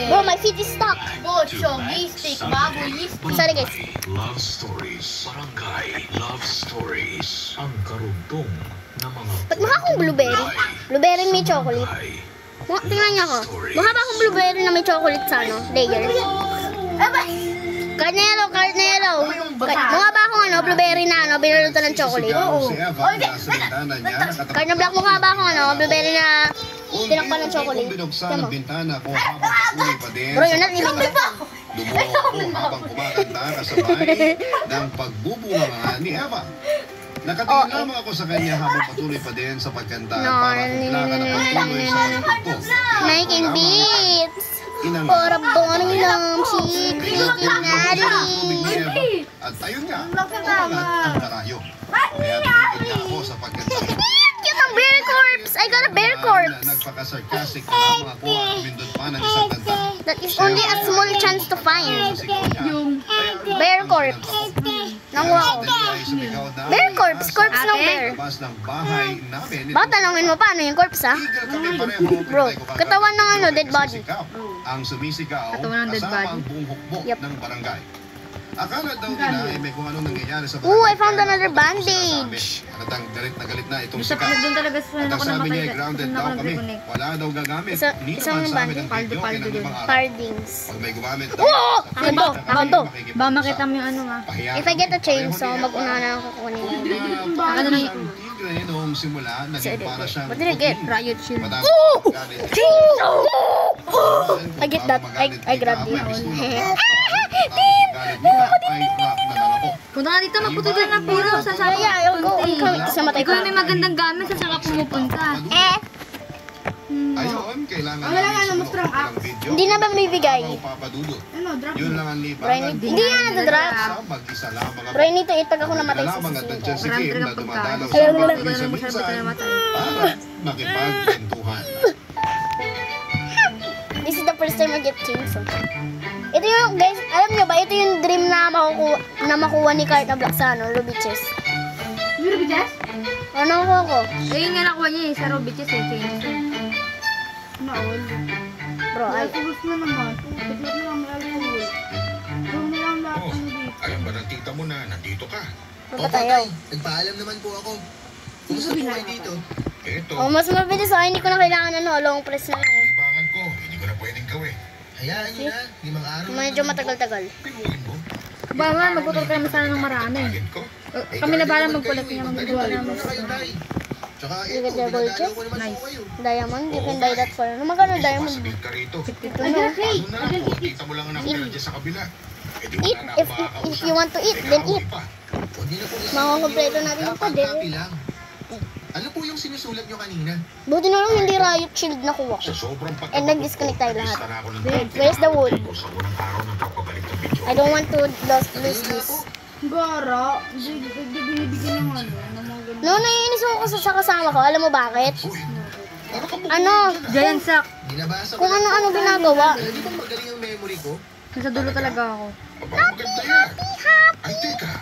Bro, my feet is stuck. Bocho, gistik, baboy, gistik. Sorry guys. Love Stories, Barangay Love Stories, ang karugtong na mga Ba't mukha akong blueberry? Blueberry may chocolate. Tingnan niyo ako. Mukha ba akong blueberry na may chocolate sa ano? Layer. Carnero. Mukha ba akong ano, blueberry na ano, binalutan ng chocolate? Oo. Carne black, mukha ba akong ano, blueberry na tinakpan ng chocolate? Binuksan Tama. ang bintana ko habang patuloy pa din. Bro, yun na, limit na. Lumuha ako habang kumakanta kasabay ng pagbubunga ni Eva. Nakatingin lamang ako sa kanya habang patuloy pa din sa pagkanta para kumplaka na patuloy sa pagtugtog. Making beats. inang Para bong lang si tubig ni Eva. At ayun nga, umagat ang karayo. Kaya tumigil nga ako sapagkat Cute ang bear corpse! I got a bear corpse! nagpaka-sarcastic na lamang ako at tumindot pa ng isang kanta. That is only a small chance to find. Yung Bear corpse. Nakuha ko. Bear corpse. Corpse ng bear. Labas ng bahay namin. Baka tanongin mo paano yung corpse, ha? Tigil kami pareho. Bro, katawan ng ano, dead body. Ang sumisigaw Katawan ng dead kasama body. ang buong hukbo Yup. ng barangay. Akala daw nila ay may kung anong nangyayari sa Ooh, I barangay. found Kaya another naman po bandage. sinasabi. Halatang galit na galit na itong Sa sigaw. doon talaga sa At ang ako sabi niya ay namatay. grounded Doon daw ako kami. nag-reconnect. Wala daw gagamit. Isang Hindi naman sa amin ang bandage. video Paldo kinang dun. ibang araw. Pardings. Pag may gumamit daw, Oo! sa Akin to, akin to. Ba makita mo yung ano nga. pahiya If I get a kami. chainsaw, Pareho ni mag-una Eva. na ako kukunin. Ano na Isang tigre noong simula, naging para siyang What did I get? Riot shield. Madami galit. I get that. I grabbed it. Punta ka dito, magputuloy na puro. Sa saka Yeah, I'll go. Sa matay Ikaw pa. may magandang gamit, sa saka pumupunta. Ayun, kailangan Wala namin nga, sumunod strong ng video. Hindi na ba binibigay? Ang papadudot. Ano, drop Yun mo. lang ang Brian, libangan. hindi yan nadadrop. Mag-isa lamang ako. Bro, I need to eat pag ako namatay sa Lamang at nandiyan si susunod. Kim na Marami dumadalaw talagang sa pagkain. bahay Hindi ko naman minsan masabi na namatay. para makipagkwentuhan. This is the first time I get chainsaw. Ito yung, guys, alam nyo ba, ito yung dream na makuha ni Carta Black sa ano, Ruby Chess. Yung Ruby Jazz? Ano nakuha ko? Ayun nga nakuha niya eh, sa Robiches eh. Naol. Bro, ay, Tapos na naman. Bigla na lang malalawal. Doon na lang lahat Oh, ano dito. alam ba ng tita mo na nandito ka? magpatayaw. Nagpaalam naman po ako. Kumusta po kayo dito? Eto, Oh, mas mabilis ako, hindi ko na kailangan ano, long press na lang. libangan ko, hindi ko na pwedeng gawin. Hayaan niyo na. Limang araw. Medyo matagal-tagal. Pinuhin mo. Ba nga, magputol ka naman sana ng marami. Tagin ko. Kami na balang magkulat niya magagawa namin. Tsaka You ito, get the gold dinadalaw chest? ko naman Nice. po kayo. Diamond, you can buy that for, ano magkano diamond? Masabil ka rito. Ito na. Ano na lang kung tita mo lang ang nakatira dyan sa kabila. Eh di Eat, wala na if ako makakausap. if you want to eat, then eat. Pa. Huwag niyo na po isipin Makakompleto yun. natin yung Dapat pader. copy lang. Ano po yung sinusulat niyo kanina? Buti na lang hindi riot shield nakuha ko. Sa sobrang And nag-disconnect tayo lahat. Lista na ako ng Where's the wood? Sa unang araw ng pagbabalik ng video. I don't want to lose this. Gara, hindi binibigyan ng ano, ng mga ganun. No, naiinis ako sa kasama ko. Alam mo bakit? Uy, ano ka mo? Ano? Giant sack. Binabasa ko Kung lang ano-ano po. ginagawa. Hindi ba magaling ang memory ko? Nasa dulo talaga ako. Aba, maganda yan. Ay, teka.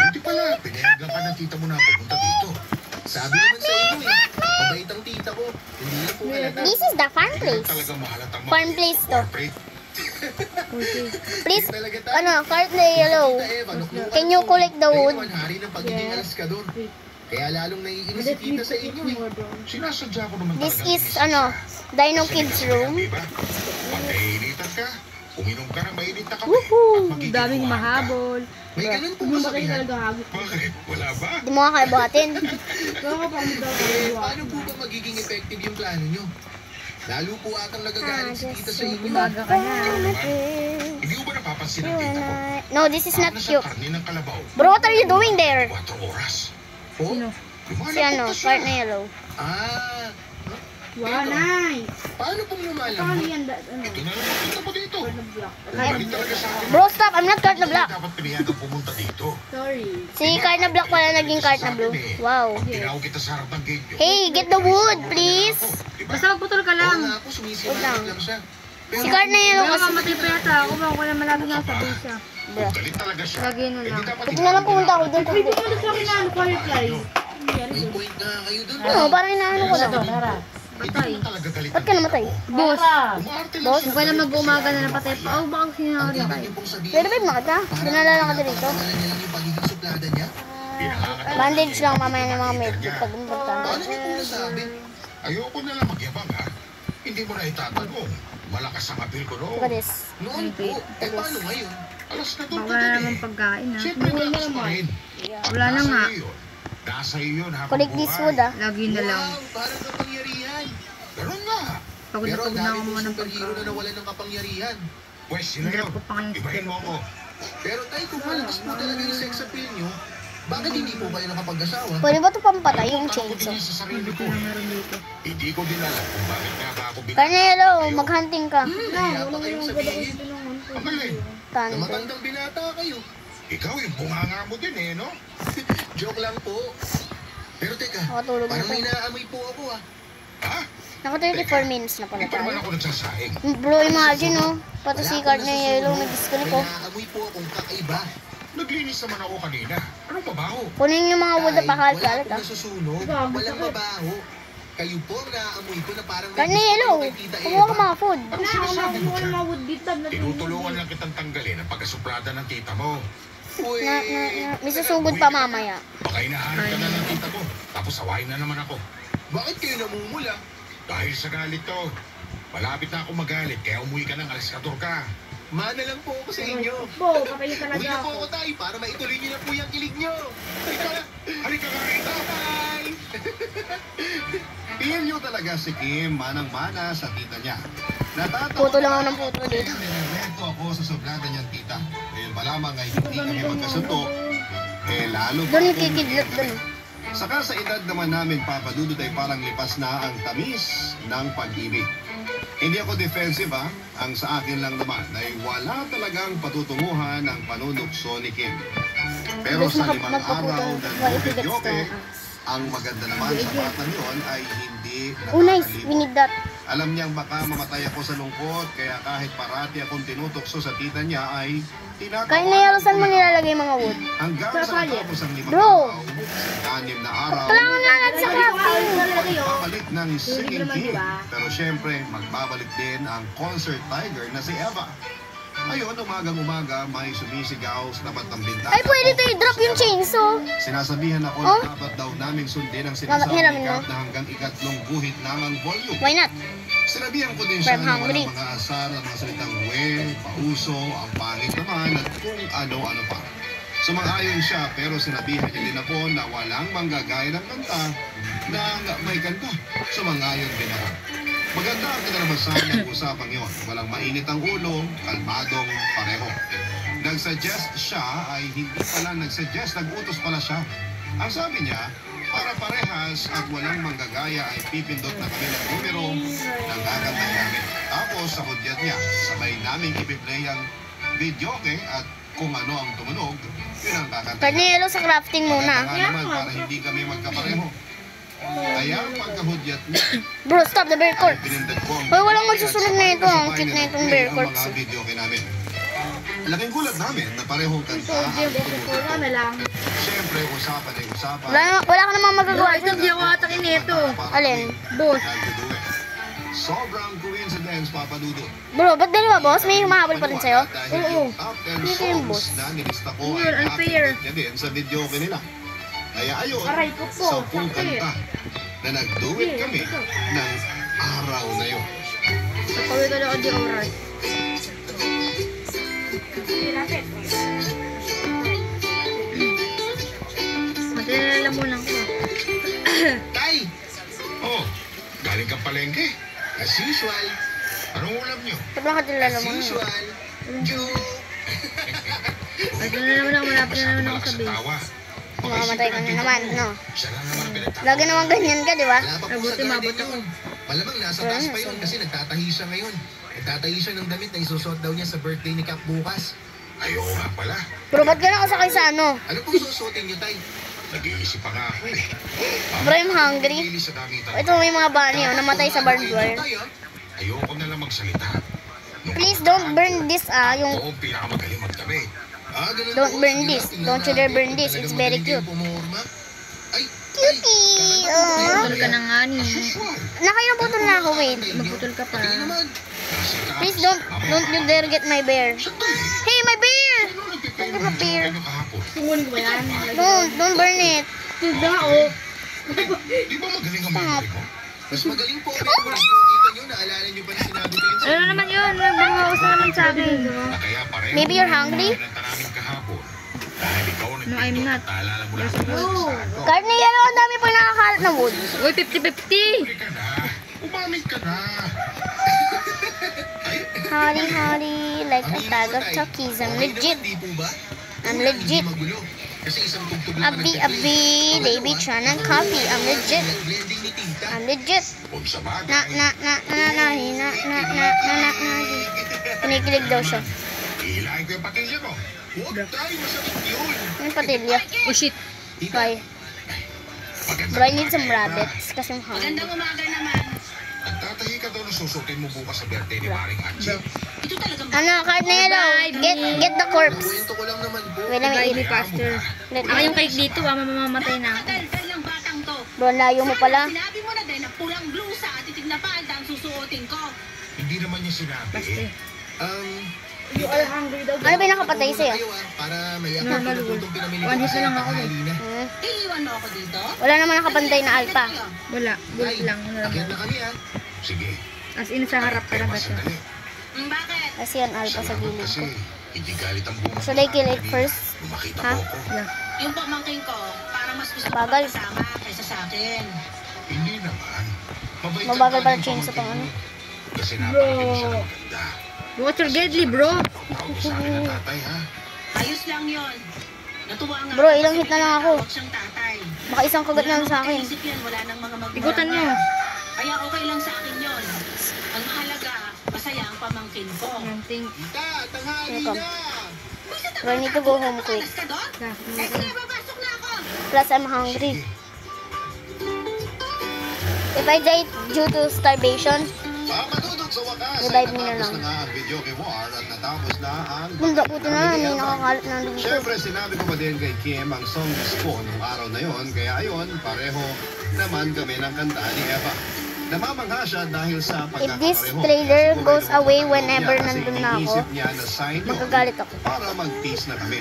Hindi pala, pinayagan ka ng tita mo na pupunta dito. Sabi naman sa inyo eh. Mabait ang tita ko. Hindi lang po halata. This is the farm Hindi place. talagang mahalatang Farm place to. corporate. Please, Talaga tayo. ano, cart na yellow. Tita Eva, nuknukan Can you po. collect the Kayo wood? ang hari ng pagiging alaskador. Kaya lalong naiinis si tita sa inyo eh. Sinasadya ko naman This talagang is, inis ano, ka. Dino Kasi Kids kasi room. yan, diba? Pag naiinitan ka, uminom ka ng mainit na kape. Woohoo! at magiging Daming huwag ka. mahabol. May ganun po Yung ba ba kayo sabihan? talaga hagit? Bakit? Wala ba? Di mo nga kaya buhatin. Kaya ka pa daw Eh, kayo. paano po ba magiging effective yung plano nyo? Lalo po atang nagagalit si tita sa inyo. Umaga ka na. Hindi ko ba napapansin ang tita ko? No, this is not Paano sa cute. karne ng kalabaw? Bro, what are you doing there? 4 oras. Oh? Sino? Lumalabog Si ano, na siya. cart na yellow. Ah, Wow, nice. paano pong Paano lumalambot? yan, ano? Ito na naman punta mo dito. Block. Bumalik talaga sa akin. Bro, stop. I'm not cart na black. Dapat pinayagan pumunta dito. Sorry. Si cart na black pala naging cart na blue. Wow. Pag tinawag kita sa harap ng gate nyo. Hey, get the wood, please. Diba? Basta magputol ka Oo lang. nga ako, Wait lang. sumisimangot lang siya. Si cart na yellow Baka kasi. mamatay pa yata ako. Baka wala malagi nga sa bisa. Bro. Galit talaga siya. Lagi na lang. Hindi dapat Pwede na lang pumunta ako dun. Pwede mo na sa akin na ano, firefly. May point nga kayo dun. Ano, parang inaano ko lang. Patay. Hindi talaga galit Ba't ka namatay? Boss. Umaarte lang Boss? siya. Kung na mag-umaga na napatay pa. Oh, baka Ang sinawari ibig tayo. niyo pong sabihin, Pwede ba yung ka? Dinala lang ka dito. pinapakamalan niya lang yung pagiging suplada niya? Bandage lang mamaya ng mga medyo pag importante. Paano niyo po nasabi? Ayoko na lang magyabang ha. Hindi mo na itatanong. Malakas ang apil ko Look at noon. this. Noon po, eh paano ngayon? Alas na doon Baka ka wala din naman eh. pagkain ha. Siyempre malakas pa rin. Wala na nga. Nasa iyo yun habang Collect this buhay. wood ah. Lagi na lang. Wow, parang kapangyarihan. Ganun nga. Pagod na Pero pagod na dami ako po muna ng superhero na pagkain. nawalan ng kapangyarihan. Pwes, sino Hirap yun? ko pa ngayon. Ibahin mo ako. Pero tayo, kung malakas po talaga yung sex appeal niyo, bakit hindi po kayo nakapag-asawa? Pwede ba ito pampatay yung Takot chainsaw? din sa sarili ko. Ito na meron dito. Hindi ko din alam kung bakit nga ba ako Carnelo, maghunting ka. Kaya pa kayong sabihin. Ang galing. Na Thunder. matandang binata kayo. Ikaw yung bunganga mo din eh, no? Joke lang po. Pero teka, Nakatulog na parang po. may naamoy po ako ah. Ha? Naka 34 minutes na pala Hindi pa naman tayo. ako nagsasaing. Bro, imagine oh. Pati si Carnelo nag-disconnect May oh. naamoy po akong kakaiba. Naglinis naman ako kanina. Anong pabaho? Kunin yung mga wood na Tay, pakalat-kalat wala ah. akong nasusunog. Walang mabaho. Kayo po ang naaamoy ko na parang may Carnelo, gusto kayo kay Tita kumuha ka Eva. mga food. Ano sinasabi mo dyan? wood dito. Tinutulungan lang kitang tanggalin ang pagkasuplada ng tita mo. Uy, May susugod pa mamaya. Baka inahanap ka na ng tita ko. Tapos sawayin na naman ako. bakit kayo namumula? Dahil sa galit to. Malapit na ako magalit kaya umuwi ka ng alas 14 ka. Mana lang po ako sa inyo. Bo, kapayo Uwi na po ako tayo para maituloy niyo na po yung kilig niyo. Halika nga rito! Bye! Feel nyo talaga si Kim manang-mana sa tita niya. Puto lang ako ng puto dito. Nirereto ako sa suplada niyang tita. Ngayon pa lamang ay hindi kami magkasundo. Lalo pa Doon yung akong kikidlat kami. doon. Saka sa edad naman namin, Papa Dudut, ay parang lipas na ang tamis ng pag-ibig. Hindi ako defensive ang sa akin lang naman ay wala talagang patutunguhan ng panunukso ni Kim. Pero Gusto sa maka- 5 magpaputol. araw ng Why if it gets videoke, to- ang maganda naman sa batang yon ay hindi Oh nice, nakakalimutan. we need that. Alam niyang baka mamatay ako sa lungkot, kaya kahit parati akong tinutokso sa tita niya ay tinatawa. Kaya na saan mo nilalagay mga wood? Hanggang sa matapos ang 5 Bro! araw, sa 6 na araw, Kailangan na natin sa crafting. magbabalik ng singing king. Pero syempre, magbabalik din ang concert tiger na si Eva. Ngayon, umagang-umaga, may sumisigaw sa tapat ng bintana. Ay, pwede to i-drop yung chainsaw. Sinasabihan ako Oh? na dapat daw naming sundin ang Hiramin sinasabing mo. na hanggang ikatlong guhit lang ang volume. Why not? Sinabihan ko din siya I'm na hungry. walang mga asar at mga salitang we, pauso, ang pangit naman at kung ano-ano pa. Sumang-ayon siya pero sinabihan niya din ako na walang manggagaya ng kanta na may kanta. Sumang-ayon din ako. Maganda ang kinalabasan ng usapang yon. Walang mainit ang ulo, kalmadong pareho. Nag-suggest siya ay hindi pala nag-suggest, nag-utos pala siya. Ang sabi niya, para parehas at walang manggagaya ay pipindot na kami ng numero ng kakantay namin. Tapos sa hudyat niya, sabay namin ipiplay ang video, okay? At kung ano ang tumunog, yun ang kakantay. Carnelo sa crafting muna. Maganda nga naman para hindi kami magkapareho. Kaya ang pagkahudyat niya, Bro, stop the bear ay corpse. pinindag ko ang Hoy, walang video magsusunod at na sabay ito. Ang kasabay cute na na itong i-play bear ang corpse. mga video namin. Laking gulat namin na parehong kanta ang tumutunog. lang. Siyempre, usapan ay usapan. Wala ka namang magagawa. Ito, di ako atakin nito. Alin? Boss. Sobrang coincidence, Papa Dudut. Bro, ba't dalawa boss? May humahabol pa rin sa'yo? Oo. Dito yung boss. Na nilista ko Yun, ay unfair. napindot niya din sa video ko nila. Kaya ayun, Aray ko po, 10 kanta na nag-duet kami ng araw na yun. Pawin ka na ako di oras. Matilala mo lang ko. Tay! Oh, galing kang palengke. As usual. Anong ulam niyo? Sobrang katilala mo. Usual. Joke. Ito na naman ako, malapit na naman ako Malakas sabihin. ang tawa. Mamamatay ka na naman, no? Siya lang naman ang pinagtawa. Lagi naman ganyan ka, di ba? Wala pa po Mabuti, sa garden mabot ako. yun. Malamang nasa taas pa yun kasi nagtatahi siya ngayon. Nagtatahi siya ng damit na isusuot daw niya sa birthday ni Cap bukas. Ayaw nga pala. Bro, ba't ka nakasakay sa ano? Ano pong susuotin niyo, Tay? Nag-iisip pa nga ako eh. Bro, I'm hungry. Pili sa damitan. Ito may mga bunny, oh, namatay sa barbed wire. Ayoko na lang magsalita. Please don't burn this, yung... Oo, pinakamagaling magtabi. Ganun Don't po. burn Sige this. lang, tingnan Don't you dare natin burn kung this. talagang It's very magaling kayo cute. pumurma. Ay, Cutie! Putol ka na nga ni. Nakailang na ako, wait. Magputol ka pa. Pati naman. Please don't you dare get my bear. Hey, my bear! Don't get my bear. Tungunin ko ba yan? Don't burn it. Tuga ako. Di ba magaling ang memory ko? Mas magaling po. Kita nyo, naalala nyo pa na sinabi ko yun sa Ano naman yun? Nagbangawas na naman sa akin. Na kaya pareho Maybe you're hungry? pinanta namin kahapon. Dahil ikaw No, I'm nagpindot not. at naalala mo lang sa ko. Carne yellow, ang dami pa nakakalat na wood. Uy, 50-50! Uli ka na. Umamig ka na. Hari, like a bag of Chuckies. I'm legit. Hindi po ba? I'm legit. Hindi magulo. Kasi isang tugtog lang Abi, baby, trying coffee. I'm legit. blending ni Tita. I'm legit. Kung sa bagay, Na, Kinikilig daw siya. Hilahin ko yung patilya mo. Huwag tayo masakit yun. Yung patilya. Oh shit. Why? Bro, I need some rabbits kasi I'm hungry. Magandang umaga naman. Nagtatahi ka daw na susutin mo bukas sa birthday ni Maring Angie. Ito talagang Ano, card na yellow. Get the corpse. Kwento ko lang naman po. Wait, let me Bye, eat. Pastor. Let Yung cake dito, mamamatay na ako. dal ng batang to. Bro, layo mo pala. Sinabi mo na din na pulang blusa at titig na palda ang susuotin ko. Hindi naman niya sinabi. Pastor. You are hungry daw. Ano ba yung nakapatay sa'yo? Para may Normal rule. One hit na lang ako. Iiwan mo ako dito? Wala naman nakapantay na alpha. Wala. Bullet lang. Ano lang. Akyat na kami ha. Sige. As in, sa harap talaga siya. Sandali. Bakit? Kasi yan alpha sa gilid Kasi ko. hindi galit ang bunga. Should I kill it first? Makita Ha? mo ako. Yeah. Yung pamangking ko, parang mas gusto ko Bagal. kasama kaysa sa akin. Hindi naman. Mabait ang Mabagal pala tawag change sa pamangkin pang ano. mo. Kasi napakinggan siya ng maganda. Water Deadly, bro. Tawag sa akin ng tatay ha. Ayos lang yon. Natuwa nga. Bro, ilang hit na lang ako. Tawag siyang tatay. Baka isang kagat na lang sa akin. Isip yan, wala nang mga magulang. Igutan nyo. Kaya okay lang sa akin yon. Ang mahalaga, masaya ang pamangkin ko. Something. Tita, tanghali Welcome. na! Bro, I need to go home quick. Panas ka doon? Yeah. Eh, sige, papasok na ako. Plus, I'm hungry. If I die due to starvation, Papadudod sa wakas ay Revive mo na natapos lang. na nga ang video kay War at natapos na ang bunda puto na, may nakakalat na dito. Siyempre, sinabi ko pa din kay Kim ang song ko nung araw na yon. Kaya ayon, pareho naman kami ng kanta ni Eva. Namamangha siya dahil sa If this pagkakapareho. trailer Siguro goes yung away pagkakaroon whenever niya kasi nandun na ako, iniisip niya na sign yun magagalit ako. para mag-peace na kami.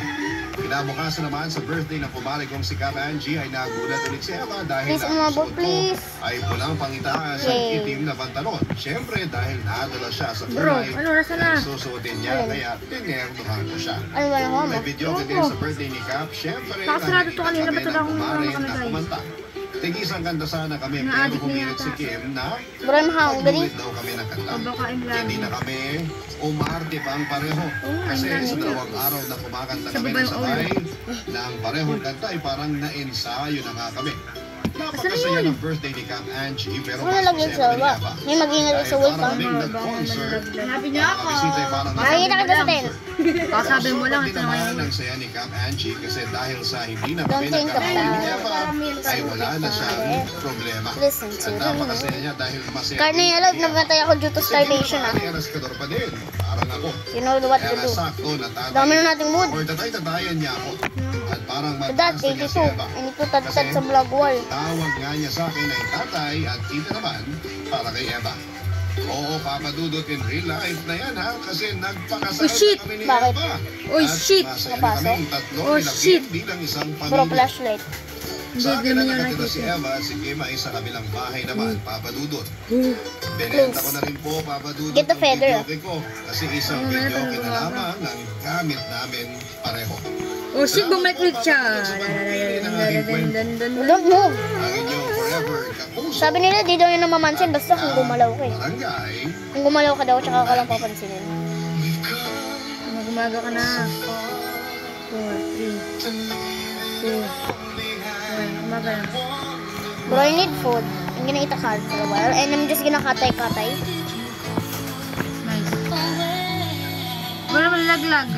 Kinabukasan naman sa birthday ng kumare kong si Kap Angie ay nagulat ulit si Eva dahil Please, ang umabot, suot ko please. ay pulang pangitaas at Yay. itim na pantalon. Siyempre dahil nadala siya sa Bro, kulay ano oras na? na susuotin niya Ayun. kaya tinerduhan ko siya. Ano ba na May video ka din sa birthday ni Cap. Siyempre, Nakasarado to kanina, ba't wala akong kumare kami, na guys? kumanta. Tigisang kanta sana kami, pero Na-addict na humirit yata. si Kim na Bro, I'm hungry. pagluwit daw kami ng kanta. O baka im lang. Hindi na kami umarte pang pareho. Kasi sa dalawang araw na kumakanta kami ng sabay, na ang parehong kanta ay parang na-ensayo na nga kami. Napakasaya ng birthday ni Cap Angie, pero Ano lang yun sa baba? May mag-ingat sa wait pa. kaming nag-concert. Hanapin niyo ako. Nakabisita ay parang Makikita kita sa tent. Sabi mo lang, ito na naman ngayon. ang saya ni Cap Angie kasi dahil sa hindi na Don't kami think of nagkakaroon ni that. Eva, ay wala na siyang problema. Listen to At napakasaya niya dahil masaya. Karne yellow, namatay ako due to starvation ah. Kasi raskador pa din. Parang ako. You know what Kaya to do. nasakto na Dami tatay. na nating mood. Or tatay-tatayan niya ako. At parang So that, mataas na niya si 82. Eva. I need to tad-tad sa vlog wall. Tawag nga niya sa akin ay tatay at kita naman para kay Eva. Oo, papadudot in real life na yan ha, kasi nagpakasal Oh, shit! na kami ni Bakit? Eva. Oh, At shit! masaya na Napasok? kaming tatlo Oh, nila shit! Kim bilang isang Bro, pamilya. flashlight. Sa akin na Hindi niya nakatira si nakita. Eva at si Kim ay sa kabilang bahay naman, papadudot. Benenta ko na rin po, papadudot. Get the ang feather. videoke ko. Kasi isang videoke na lamang ang gamit namin pareho. Oh shit, bumalik ulit siya. Don't move. Ang inyong forever kapuso. Sabi nila, di daw yun namamansin basta kung gumalaw ka eh. Barangay. Kung gumalaw ka daw, tsaka ka lang papansinin. Mag-umaga ka na. 4, 3, 2, 1. Umaga na. Bro, I need food. I'm gonna eat a carrot for a while. And I'm just gonna katay-katay. Nice. Wala malaglag.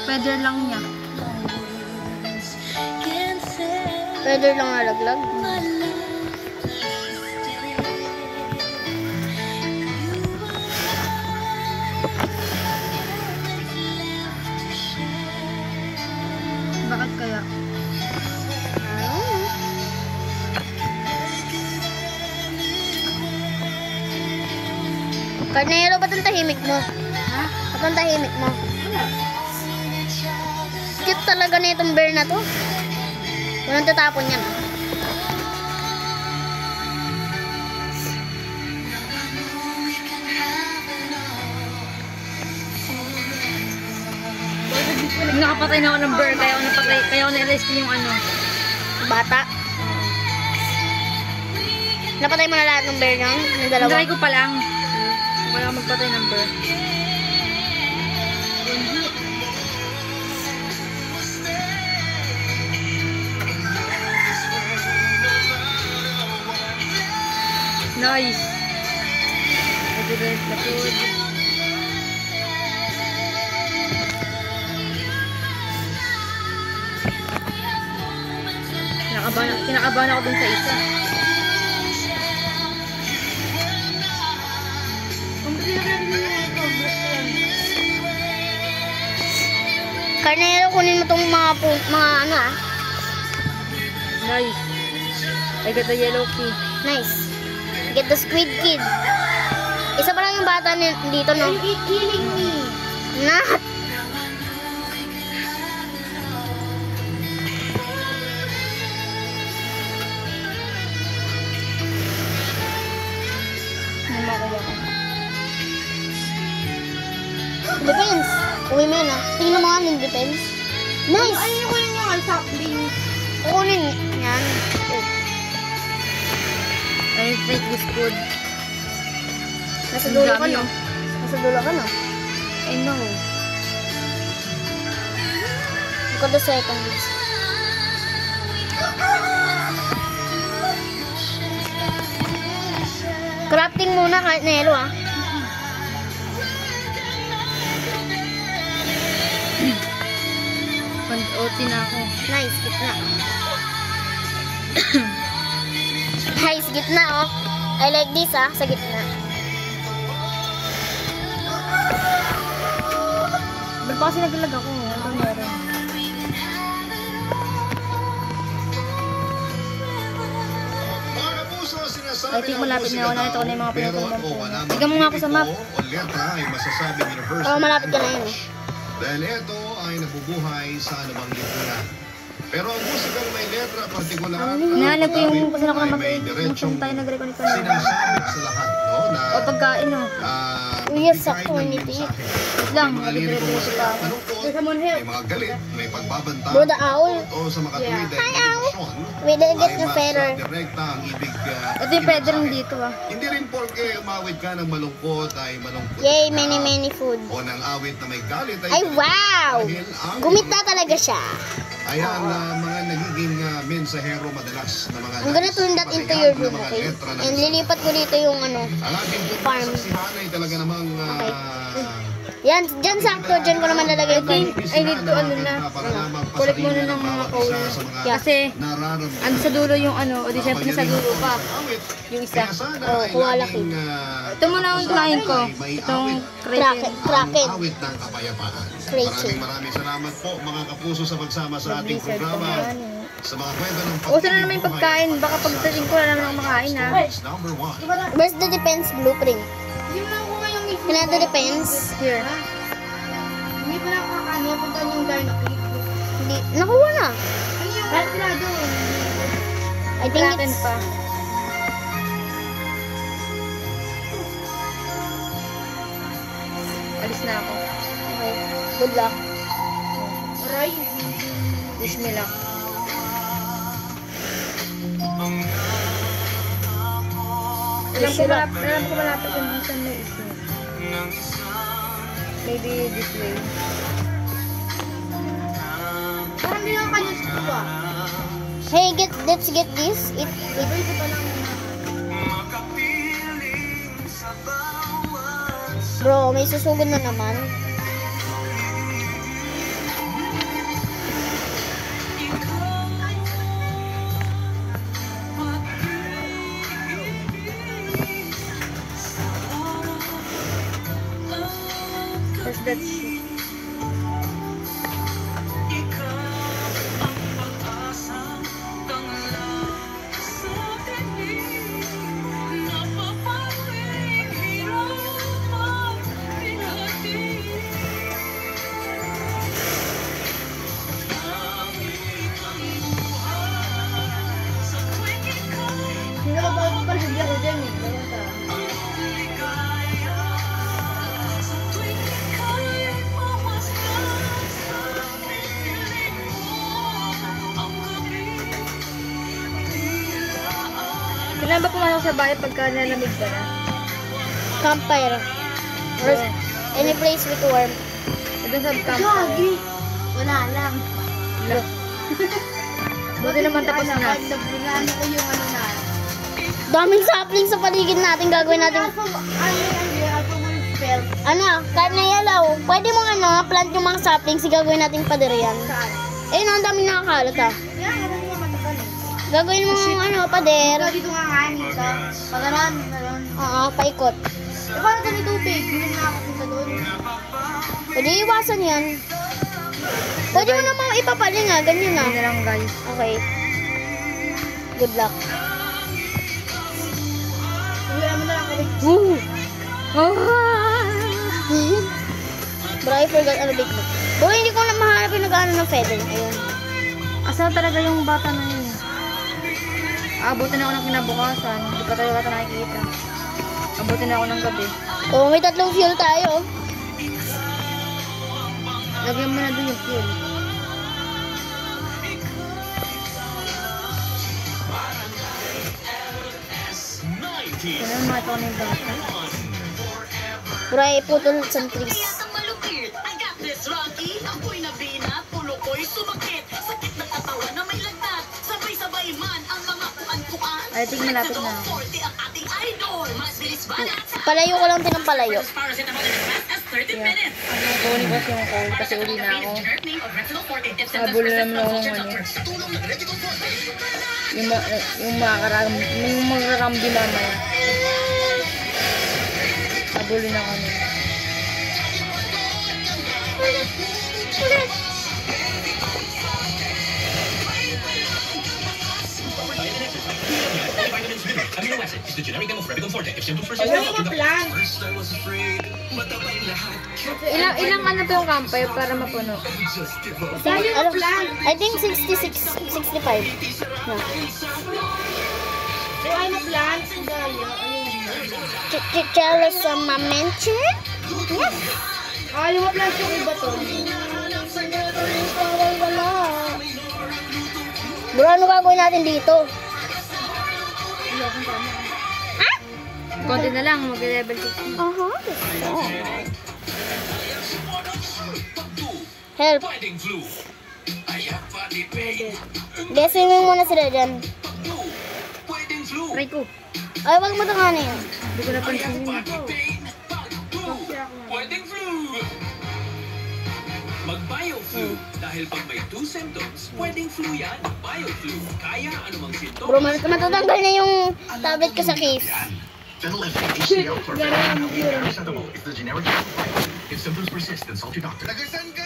Pwede lang niya. Feather lang nalaglag. Bakit kaya? Karnero, ba't ang tahimik mo? Ha? Ba't ang tahimik mo? Cute talaga na itong bear na to. Walang tatapon yan. Nakapatay na ako ng bird, kaya ako napatay, kaya ako na-rescue yung ano. Bata. Napatay mo na lahat ng bear niyang? Yung dalawa? Try ko pa lang. Wala akong magpatay ng bird. Nice. favorite na food. Kinakabahan ako dun sa isa. Karnero, kunin mo tong mga ano ah. Nice. I got the yellow key. Nice. Get the squid kid. Isa pa lang yung bata dito, no? You killing me. Not. Depends. Uwi mo yun ah. Tingnan mo nga yung depends. Nice. Ayun ko yun yung sapling. Kukunin yan. Oh. I take this food. Nasa dulo ka, Ang dami, no? oh. Nasa dulo ka, no? I know. Look at the seconds. Crafting muna kahit Nelo ah. Pag-OT na ako. Nice, gitna. Nice, gitna oh. I like this ah, sa gitna. Ba't pa kasi naglalag ako? Ano meron? Mga kapuso, sinasabi I think malapit na ako. Nakita ko na yung mga pero pinutumbang o po. wala Tignan mo nga ako sa map. o letra ay masasabing universal. Oh, malapit ka na yun. Dahil ito ay nabubuhay sa anumang lipunan. Pero ang musikang may letra partikular Nahanap ko yung kasi ako na may diretsong tayo nag-reconnect na. sinasabit sa lahat, no? Na O pagkain o. Yes, bigay sakto, ng niti. mensahe. Wait lang, May mga lirikong nag-reconnect masaya, pa. malungkot, may mga galit, may pagbabanta, Bro, the owl. o sa makatuwid ay Hi, owl. emosyon, Wait, let's get ay the mas feather. direkta ang ibig Ito yung pwede rin mensahe. dito ah. Hindi rin porke umawit ka ng malungkot ay malungkot Yay, ka. many food. O ng awit na may galit Ay, wow! dahil ang Gumita talaga siya. Ayan, mga nagiging mensahero madalas na mga I'm gonna turn that into your room, okay? And lilipat ko dito yung ano. ang ating farm. saksihan ay talaga namang Yan, dyan sakto, dyan ko naman lalagay yung farm. I need to ano na. Kulit muna ng mga kauli. Kasi, ando sa dulo yung ano, o di syempre nasa dulo pa. Yung isa. Oh, kuha laki. Ito muna ang kuhain ko. Itong Kraken. Kraken. Awit ng kapayapaan. Crazy. Maraming salamat po mga kapuso sa pagsama sa ating programa. Sa mga kwento ng Uso na naman yung pagkain. Baka pagdating ko na naman ang makain ha. Number 1. Where's the defense blueprint? Hindi mo lang ko ngayong Can I have the defense? Here. Hindi pa lang kakano. Punta yung Dynamite. Hindi. Nakuha na. Ano yung kalkulado? I think Kraken it's... pa. Alis na ako. Okay. Good luck. Aray. Wish me luck. Alam ko malapit yung dito na issue. Maybe this way. Parang hindi lang kayo sa kuha. Hey, let's get this. It Bro, may susugod na naman. Where's that shit? Hindi ko ba pala ko dyan eh. Kailan ba pumasok sa bahay pagka nalamig ka na? Campfire. Or any place with warm. Ito sa campfire. Gagi. Wala lang. Buti naman tapos na. Ano ko yung ano na. Daming sapling sa paligid natin. Gagawin natin. Kaso, ano Ano, karne yellow. Pwede mo plant yung mga saplings, gagawin natin pader yan. Eh, no, ang dami nakakalat ah. Gagawin mo pader. Dito nga nga, dito. Pagaran, meron. Oo, paikot. Eh, paano kami tubig? Hindi na nakapunta doon. Pwede iwasan yan. Pwede mo naman ipapaling ah, ganyan ah. Hindi na lang guys. Okay. Good luck. Uwi mo na lang kami. Woo! Bro, I forgot ano big look. Bro, hindi ko na mahanap yung nag-ano ng feather. Ayun. Asan talaga yung bata na yun? Abutin ako ng kinabukasan. Hindi pa tayo bata nakikita. Abutin ako ng gabi. Oh, may 3 fuel tayo. Lagyan mo na doon yung fuel. Kaya naman mga ito na yung bata. Bro, ay putol sa trees. I got this, Rocky. Ako'y nabina, pulo ko'y sumakit. Sakit na katawan na may lagnat. Sabay-sabay man ang mga kuan-kuan. I think malapit na. Forte ang ating idol. Mas bilis balat. Palayo ko lang din ng palayo. Kunin ko yung call kasi uli na ako. Habol na naman ako ng ano. Yung magkarambi mamaya. Habulin ako ano. Amino acid is the generic name of Revicon Forte. If symptoms persist, First I was afraid, matabay lahat. Ilang ano pa yung campfire para mapuno? I think 66, 65. No. Ay, na plants. Jealous of my mention? Yes. Ah, yung plants yung iba to. Bro, ano gagawin natin dito? Konti na lang, mag-level 6. Help. Guessing mo muna sila dyan. Try ko. Ay, wag mo tanganin. Hindi ko napansin yun. Mag-BioFlu. Dahil pag may 2 symptoms, pwedeng flu yan. BioFlu. Kaya anumang symptoms. Bro, matatanggal na yung tablet ko sa case. HCl for paracetamol is the generic name of Vicodin. If symptoms persist, consult your doctor. Nagasan ka?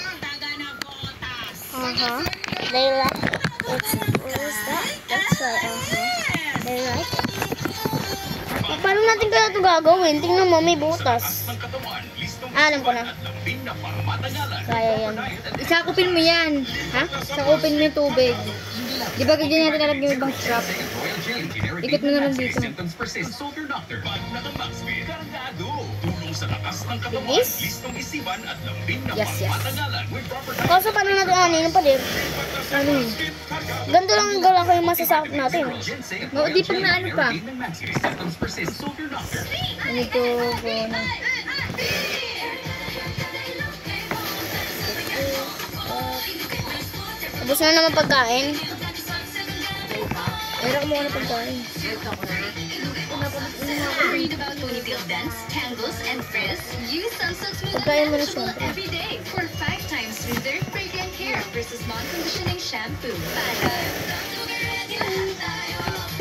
They like it. What is that? That's right. They like it. Paano natin kaya ito gagawin? Tingnan mo, may butas. Alam ko na. Kaya yan. Isakupin mo yan. Ha? Isakupin mo yung tubig. Di ba ganyan natin nalagyan yung ibang strap? Ikot mo na lang dito. This? Yes, yes. Kaso paano natin anin pa din? Ano yun? Ganito lang gawin ko yung masasakop natin. No, di pag na ano pa. Ano to? Bono. Tapos na naman pagkain. Meron ko muna na pagkain. Read about ponytail dents, tangles, and frizz. Use Sunsilk Smooth Pagkain mo na Natural siya. every day for 5 times smoother, fragrant hair versus non-conditioning shampoo.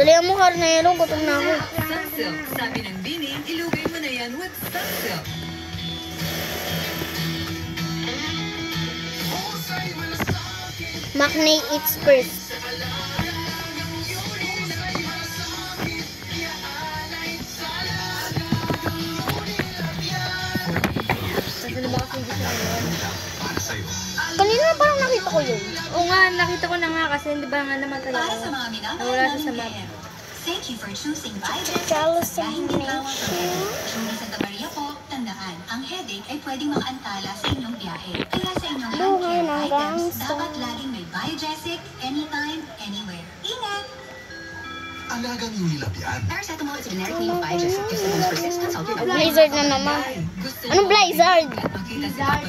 Tuloy mo, Carnero. Gutom na ako. Sunsilk. Sabi ng Bini, ilugay mo na yan with Sunsilk. Maknay eats first. Kanina parang nakita ko yun. Oo nga, nakita ko na nga kasi hindi ba nga naman talaga. Para sa mga minamahal Nawala siya sa mong map. PM. Thank you for choosing Vides. Jealous of Dahil my ikaw ang mention. Juni Santa Maria po, tandaan, ang headache ay pwedeng makaantala sa inyong biyahe. Kaya sa inyong hand Buhay care ng items, gangsta. dapat laging may Biogesic, anytime, anywhere. Ingat! Alagang Unilab yan. Paracetamol is a generic name of Biogesic. If symptoms persist, consult your doctor. Blizzard na naman. Anong Blizzard?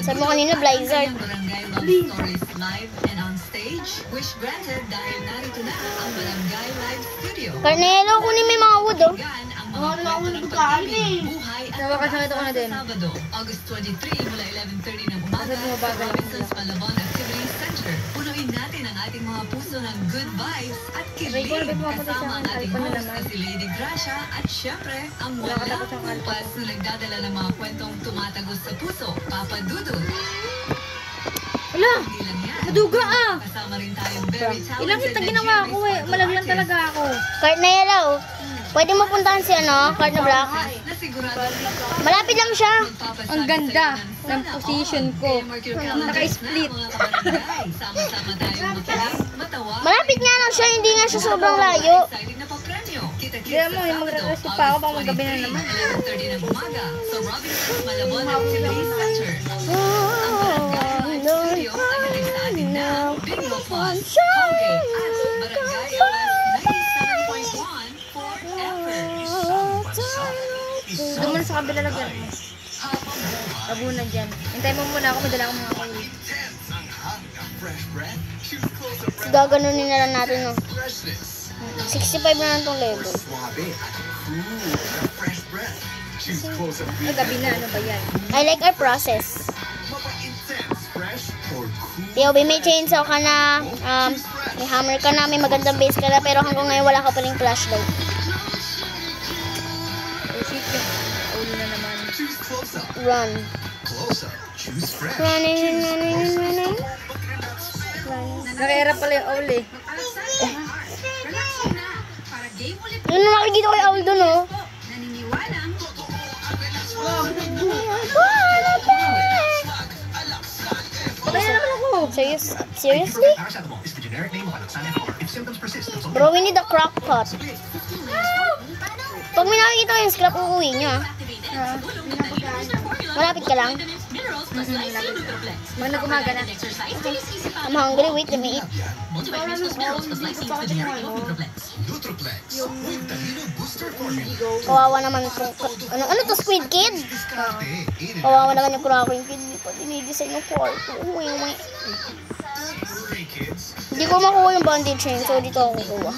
Sabi mo kanina, Blizzard. Barangay Love Stories live and on stage. Wish granted dahil narito na ang Barangay Live Studio. Carnero, kunin mo yung mga wood, oh. Gan ang mga kwento ng pag-ibig, buhay at Nakakasakit ako na din. Sabado, August 23 mula 11:30 ng umaga Kasi bumabagal sa ako Robinsons Malabon Activity Center. Punuin natin ang ating mga puso ng good vibes at kilig kasama ang ating host na si Lady Gracia at syempre ang walang kumpas na nagdadala ng mga kwentong tumatagos sa puso, Papa Dudut. Wala! Hindi lang yan. Maduga ah! Kasama rin tayong very talented Ilang kita ginawa ko eh. Malaglan talaga ako. Cart na yellow. Pwede mo puntahan si Cart na black. na sigurado Malapit lang siya. Ang ganda ng position ko. Naka-split. Sama-sama tayong makinig, matawa. Malapit nga lang siya, hindi nga siya sobrang layo. Excited na pa-premyo. Kita-kits Kaya mo, sa yung Sabado, magre-receive pa ako pang August magabi na 23, naman. 11:30 ng umaga sa Robinsons Malabon Activity Center. Ang Barangay Live Studio ay hatid sa atin na Bingo Plus, Colgate at Barangay LS 97.1 forever. Doon muna sa kabila lagyan mo. Tabunan dyan. Hintay mo muna ako, madala ako mga kayo. Gaganunin na lang natin, no? 65 na lang itong level. Ay, gabi na, ano ba yan? I like our process. Tiobi, may chainsaw ka na, may hammer ka na, may magandang base ka na, pero hanggang ngayon wala ka pa ring flashlight. Oh shit, yung ulo na naman. Run. Running. Nakaira pala yung owl eh. Yun na makikita ko yung owl dun, oh. Patay na naman ako. Seriously? Paracetamol is the generic name of anaxanet or if symptoms persist, consult Bro, we need a crock pot. Pag may nakikita ko yung scrap, uuwi nyo, ah. Malapit ka lang. Pag nag-umaga na. I'm hungry. Wait, let me eat. Nutroplex with Danilo Booster Formula. Kawawa naman itong... Ano to, Squid Kid? Kawawa naman yung Cracking Kid. Hindi pa dinidesign yung kwarto. Uwi. Hindi ko makuha yung bandage chain, so dito ako kukuha.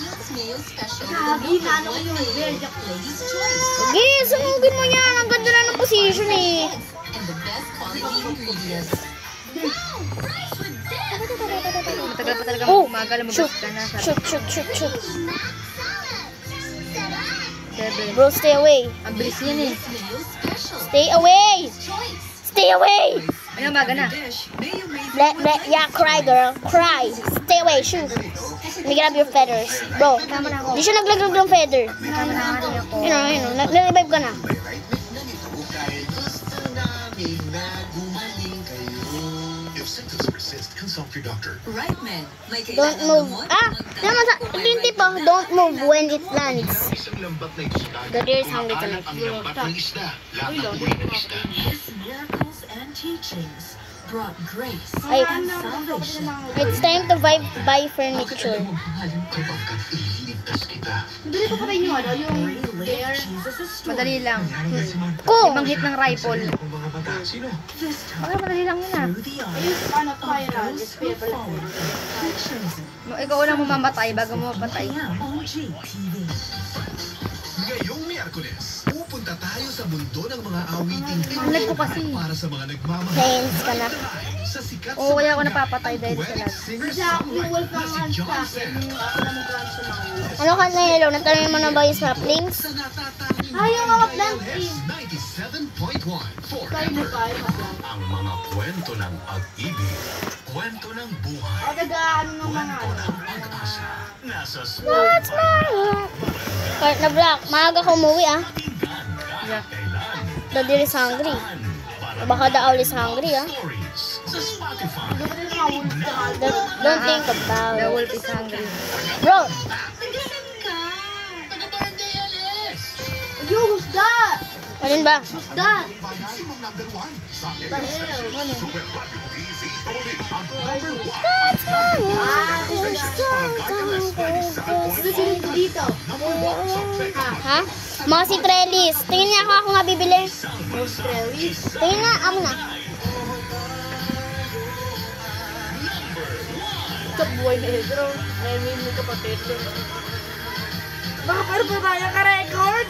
Sige, sumugin mo yan. Ang ganda na ng position eh. Matagal pa talaga Oh, umaga, lumabas shoot. ka na. Shoot. 7. Bro, stay away. Ang bilis yan eh. Stay away! Stay away! Ay, umaga na. Yeah, cry girl. Cry. Stay away, shoot. Let me grab your feathers. Bro, di siya naglaglag ng feather. Tama na nga rin ako. Yun o. Nag-revive ka na. If symptoms persist, consult your doctor. Right, man. May Don't kailangan move. gamot, Naman sa... Ito yung tip oh. Don't move when it lands. Isang lambat na ito sa dagat. The deer is hungry Kumakalat tonight. ang lambat ng isda. Lahat ng uri ng isda. His miracles and teachings brought grace Ay, and salvation. it's time to buy furniture. Kapagkat ililigtas kita. Madali lang. Ko! 5 hit ng rifle. Ang mga bata. Sino? Okay, madali lang yun ah. Ikaw unang mamamatay bago mo mapatay. Ngayong Miyerkules, pupunta tayo sa mundo ng mga awiting Lag ko kasi. para sa mga nagmamahal. Thanks ka na. Sa sikat Oo, kaya ako sa napapatay dahil sa poetic lag. singer-songwriter na si John Sen. Ano ka na yellow? Natanong mo na ba yung saplings? Sa natatanging Ayaw, mga plants LS 97.1 Forever. Ang mga kwento ng pag-ibig, kwento ng buhay, kwento ng pag-asa. Nasa What's my... Cart na black. Maaga ka umuwi ah. Yeah. The deer is hungry. O baka the owl is hungry ah. Stories sa Spotify. Don't think about The it. wolf is hungry. Bro, Who's that? alin ba? Who's that? Sino dito? Ha? Mga si Trellis. Tingin niya ako nga bibili. Tingin nga, ako na. Sa buhay na ito. Ngayon mo kapatid. Nakaparo pa tayo ka-record.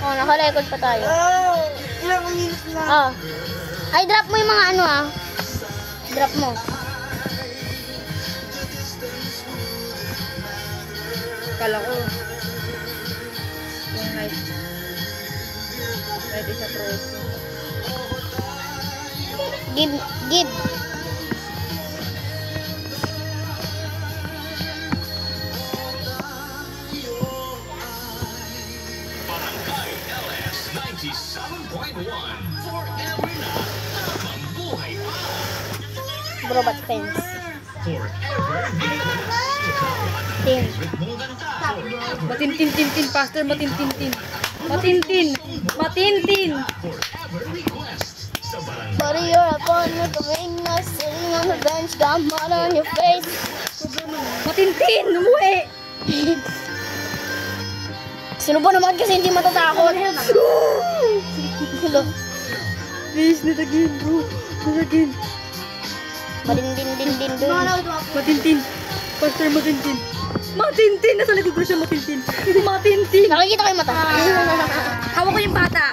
Oh, naka-record pa tayo. Ilang minutes na. Oh. Ay, drop mo yung mga ano ah. Drop mo. Kala ko. Yung night. Night is a trophy. Give. Barangay LS 97.1 Forever na Mambuhay pa Robot fence. Forever Vegas Tin. Matintin, Pastor. Matintin. Matintin. Forever Request sa Barangay But you're a partner to ring us sitting on the bench, got mud on your face. Matintin. Umuwi. Sino ba naman kasi hindi matatakot? Hello. Please, not again, bro. Not again. Malindin dun. Matintin. Pastor, matintin. Matintin. Nasa likod ko siya, matintin. Matintin. Nakikita ko yung mata. Hawak ko yung bata.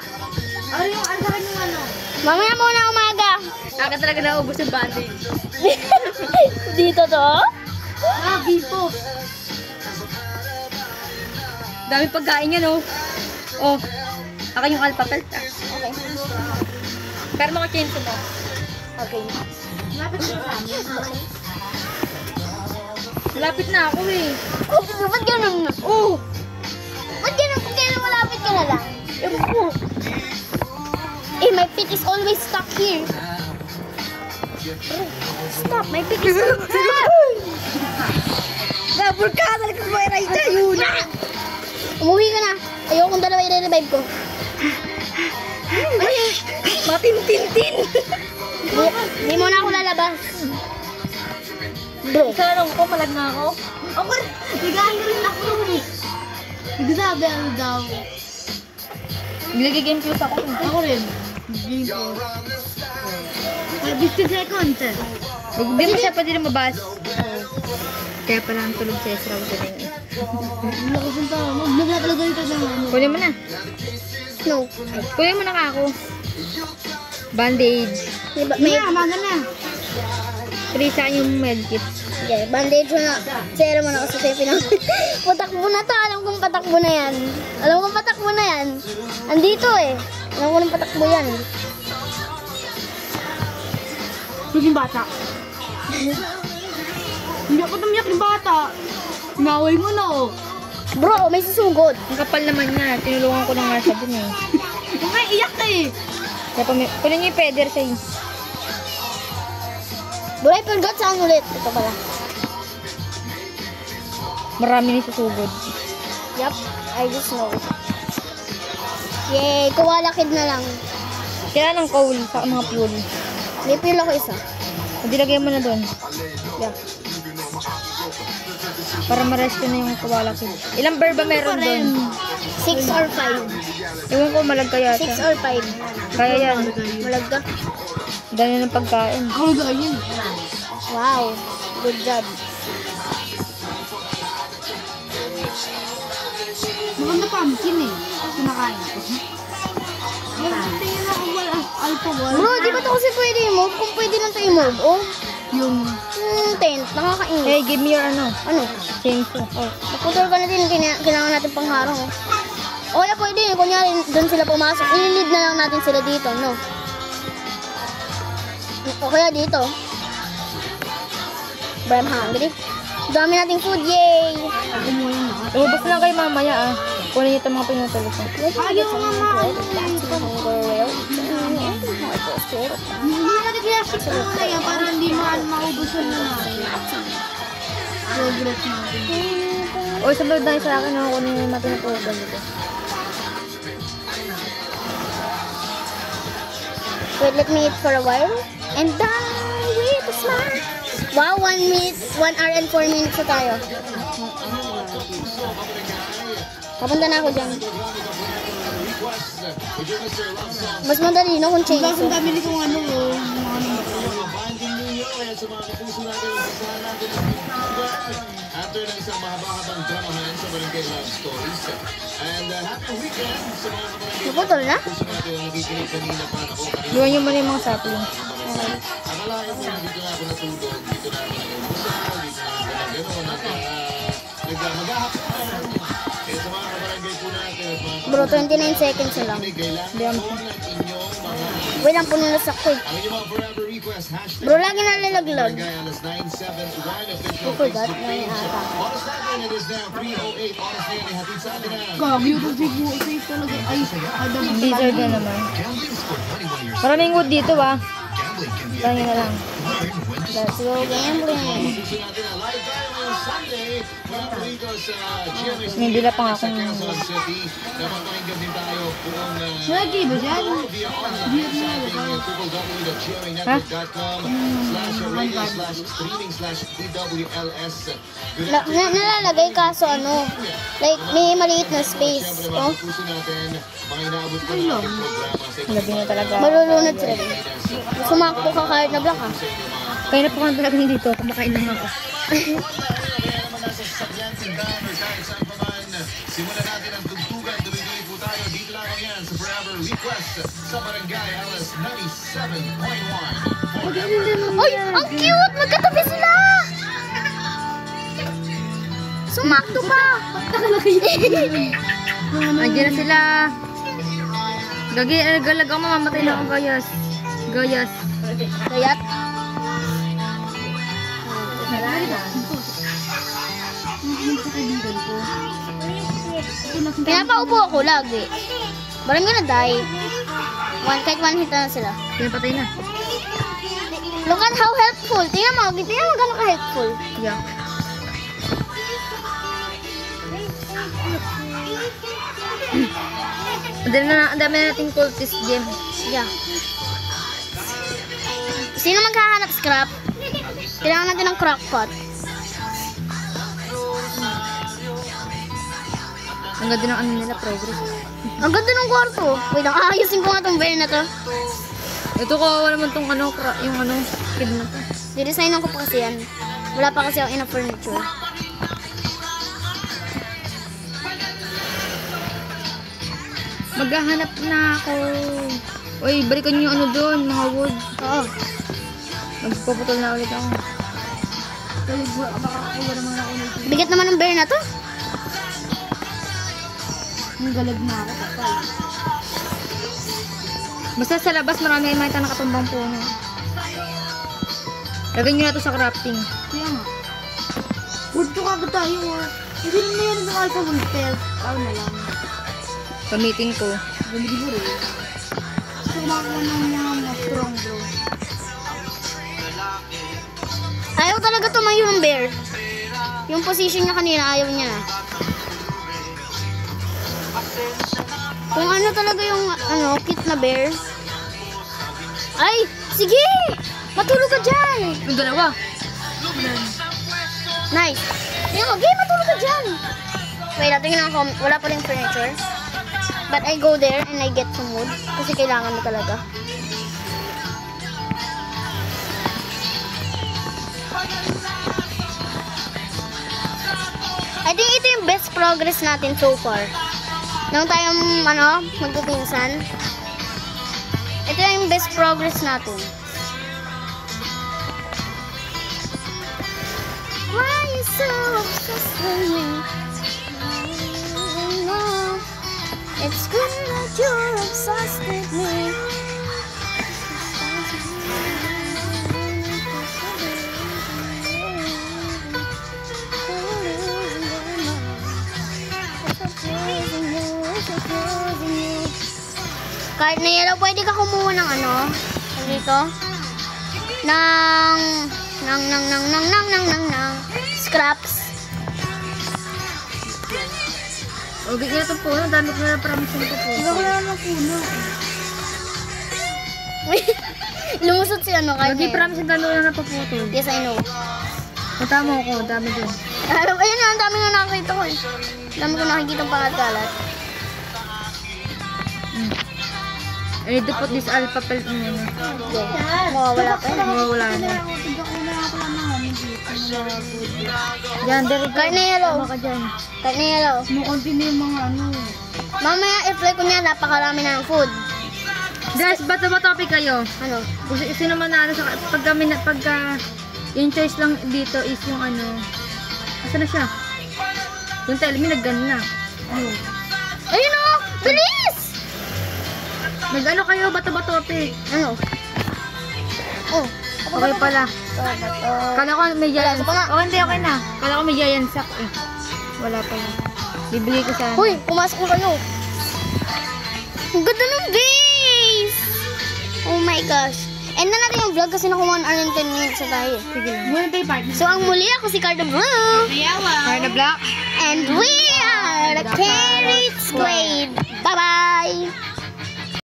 Ano yung aldaran yung ano? Mamaya muna umaga. Aka talaga naubos yung bandage. Dito to? Gipo. Dami pagkain yan, oh. Oh. Aka yung alpapelt, ah. Okay. Pero maka-change mo. Okay. Lapit ko sa amin. Malapit na ako, eh. Oh, ba't ganun na? Oh. Ba't ganun? Kung kailan malapit ka na lang. Eh, my feet is always stuck here. Stop, my feet is always stuck. Double ka! Talagang may right na yun! Umuwi ka na. Ayokong dalawa i-revive ko. Matintintin! Hindi mo na ako lalabas. Bro. Isa lang ko, malag na ako. Ako, nagahin rin ako eh. Nagsabi ano daw. Nilagay-game close ako. Ako rin. Game po. 50 seconds eh. Hindi mo siya pwede na mabas. Kaya pala ang tulog sa Ezra ko sa ngayon. Nakapunta mo. Naglatalaga ito ng ano. Kunin mo na. No. Kunin mo na ka ako. Bandage. May Maga na. Pwede sa akin yung medkit. okay, bandage mo na. Zero mo na kasi sa'yo pinang... Patakbo na to. Alam kong patakbo na yan. Andito eh. Alam ko ng patakbo yan. Naging bata. Hindi ako tumiyak ng bata. Naway mo na oh. Bro, may susugod. Ang kapal naman niya. Tinulungan ko na nga siya dun eh. Huwag nga iyak ka eh. Kaya kunin niyo yung peder sa'yo. Bro, I forgot saan ulit. Ito pala. Marami na susugod. Yup, I just know. Yay, Koala Kid na lang. Kaya ng coal sa mga fuel. May pila ko isa. Hindi lagyan mo na dun. Yeah. Para ma-rescue na yung Koala Kid. Ilang bear ba meron dun? 6 or 5. Ewan ko, malag kaya 6 siya. or 5. Kaya yan. Malagda. Dahil ng pagkain. Ako ganyan. Wow. Good job. Maganda pumpkin eh. Kinakain ko. Tingnan ako wala. Alpha wala. Bro, di ba ito kasi pwede i-move? Kung pwede lang ito i-move, oh. Yung... Tent, nakakainis. Hey, give me your ano. Ano? Chainsaw. Oh, naputol ka na din. Kailangan natin pangharang, oh. O kaya pwede yun. Kunyari, doon sila pumasok. I-lead na lang natin sila dito, no? O kaya dito. But I'm hungry. Dami nating food, yay! Ubus lang kayo mamaya ah. Kunin niyo itong mga pinutulog ko. Ayaw nga Hindi natin kaya 6 na muna yan para hindi maubusan na natin. Progress natin. O, sunod na sa akin ako kunin yung mga pinutulog dito. Wait, let me eat for a while. And die with a smile. Wow, 1 minute, 1 hour and 4 minutes na tayo. Papunta na ako dyan. Mas madali na kung chainsaw. Ang dami nitong ano, After ng isang mahaba-habang dramahan sa Barangay Love Stories. And happy weekend sa mga kabarangay. Naputol na? Puso natin ang nakikinig kanina pa ako. Iwan nyo muna yung mga sapling. Akalain mo na dito na ako natulog, dito na ako nag-umusal, dito na ako nag-gano'n, nag-maghahapon. Kaya sa mga kabarangay po natin at mga Bro, 29 seconds na lang. kailangan po ng inyong mga Wait lang po nilasak ko eh. ang inyong mga forever request, hashtag Bro, lagi nalalaglag. Barangay alas 971 official I forgot Facebook na yung page. ata. Oras natin, it is now 3:08. Oras na yan, ihatid sa atin na Gagi, yung sigo, safe talaga. Ay, adam. Blizzard na naman. Gambling's for 21 years. Maraming wood dito ba? Gambling can be Tangin na lang. learn when to Let's go gambling. Puso natin ang live tayo ngayong Sunday mula po dito sa GMA May dila pa nga sa akong- Quezon City. Napapakinggan din tayo buong Lagi ba dyan? via online sa ating www.gmanet.com/radio/streaming/BWLS. Nalalagay kaso ano, like may maliit na space. Oh, Puso natin mga inaabot po ng ating programa sa Labi na talaga. malulunod sila. Sumakto ka kahit na black ha. Kaya na po kami talaga dito. Kumakain lang ako. Simulan natin ang tugtugan. Tuloy-tuloy po tayo. Dito lang yan sa Forever Request sa Barangay LS 97.1. Uy, ang cute! Magkatabi sila! Sumakto pa! Andiyan na sila. Gagi, nagalag ako. Mamamatay na ako, gayas. Gayas. Kayat? Pinapaupo ako lagi. But I'm gonna die. Kahit one hit na sila. Pinapatay na. Look at how helpful. Tingnan mo gano'n ka-helpful. Yeah. Ang dami na nating cultist gem. Yeah. Sino maghahanap scrap? Kailangan natin ng crockpot. Ang ganda ng ano nila, progress. Ang ganda ng kwarto. Wait lang, ayusin ko nga tong bear na to. Ito ko, wala naman tong ano, yung ano, kid na to. Didesignan ko pa kasi yan. Wala pa kasi ako enough furniture. Maghahanap na ako. Uy, balikan niyo yung ano doon, mga wood. Oo. Magpuputol na ulit ako. Bigat naman ng bear na to. Galag na ako. Basta sa labas, marami kayo makita nakatumbang puno. Lagyan nyo na to sa crafting. Kaya nga. Wood to kagad tayo ah. Hindi na yan ng alpha wood spell. Tao na lang. Gamitin ko. Gamitin mo rin. Gusto ko makakuha ng mga strong bro. Ayaw talaga tumayo ng bear. Yung position niya kanina, ayaw niya. Kung ano talaga yung ano, cute na bear. Ay, sige! Matulog ka dyan! Yung dalawa. Nice. Sige, okay, matulog ka dyan. Wait, tingnan ko, wala pa rin furniture. But I go there and I get some wood. Kasi kailangan mo talaga. I think ito yung best progress natin so far. Nung tayong, ano, magpupinsan. Ito yung best progress natin. Why you so obsessed with me? It's good that you're obsessed with me. Kahit na yellow, pwede ka kumuha ng ano, dito, ng scraps. O, bigyan na itong puno. Dami ko na promise ko po. Hindi ko na naman puno. Lumusot si ano kahit Lagi na promise ang dami ko na napaputol. Yes, I know. Punta mo ako. Dami doon. Ayun na, ang dami nga nakakita ko eh. Ang dami ko nakikita pang kalat. I need to put this alpha pill in yun. Mawawala pa yun. Mawawala na. Yan, Derek. Karne yellow. Tama ka dyan. Karne yellow. Mukunti na yung mga ano. Mamaya i-play ko niya, napakarami ng food. Guys, ba't ba topic kayo? Ano? Sino man na ano sa pagka yung choice lang dito is yung ano. Asa na siya? Yung tell me nag-gun na. Ayun o! Bilis! Nag-ano kayo? Bato ba topic? Ano? Oh. Okay pala. Kala ko may giant. Wala, wala. Oh, hindi, okay na. Kala ko may giant sack eh. Wala pa yun. Bibili ko sana. Hoy, pumasok na kayo. Ang ganda ng base! Oh my gosh. End na natin yung vlog kasi nakuha 1 hour and 10 minutes na tayo. Sige lang. Muna tayo partner. So, ang muli ako si Carda Blue. Carda Black. And we are the Carrot Squad. Bye-bye!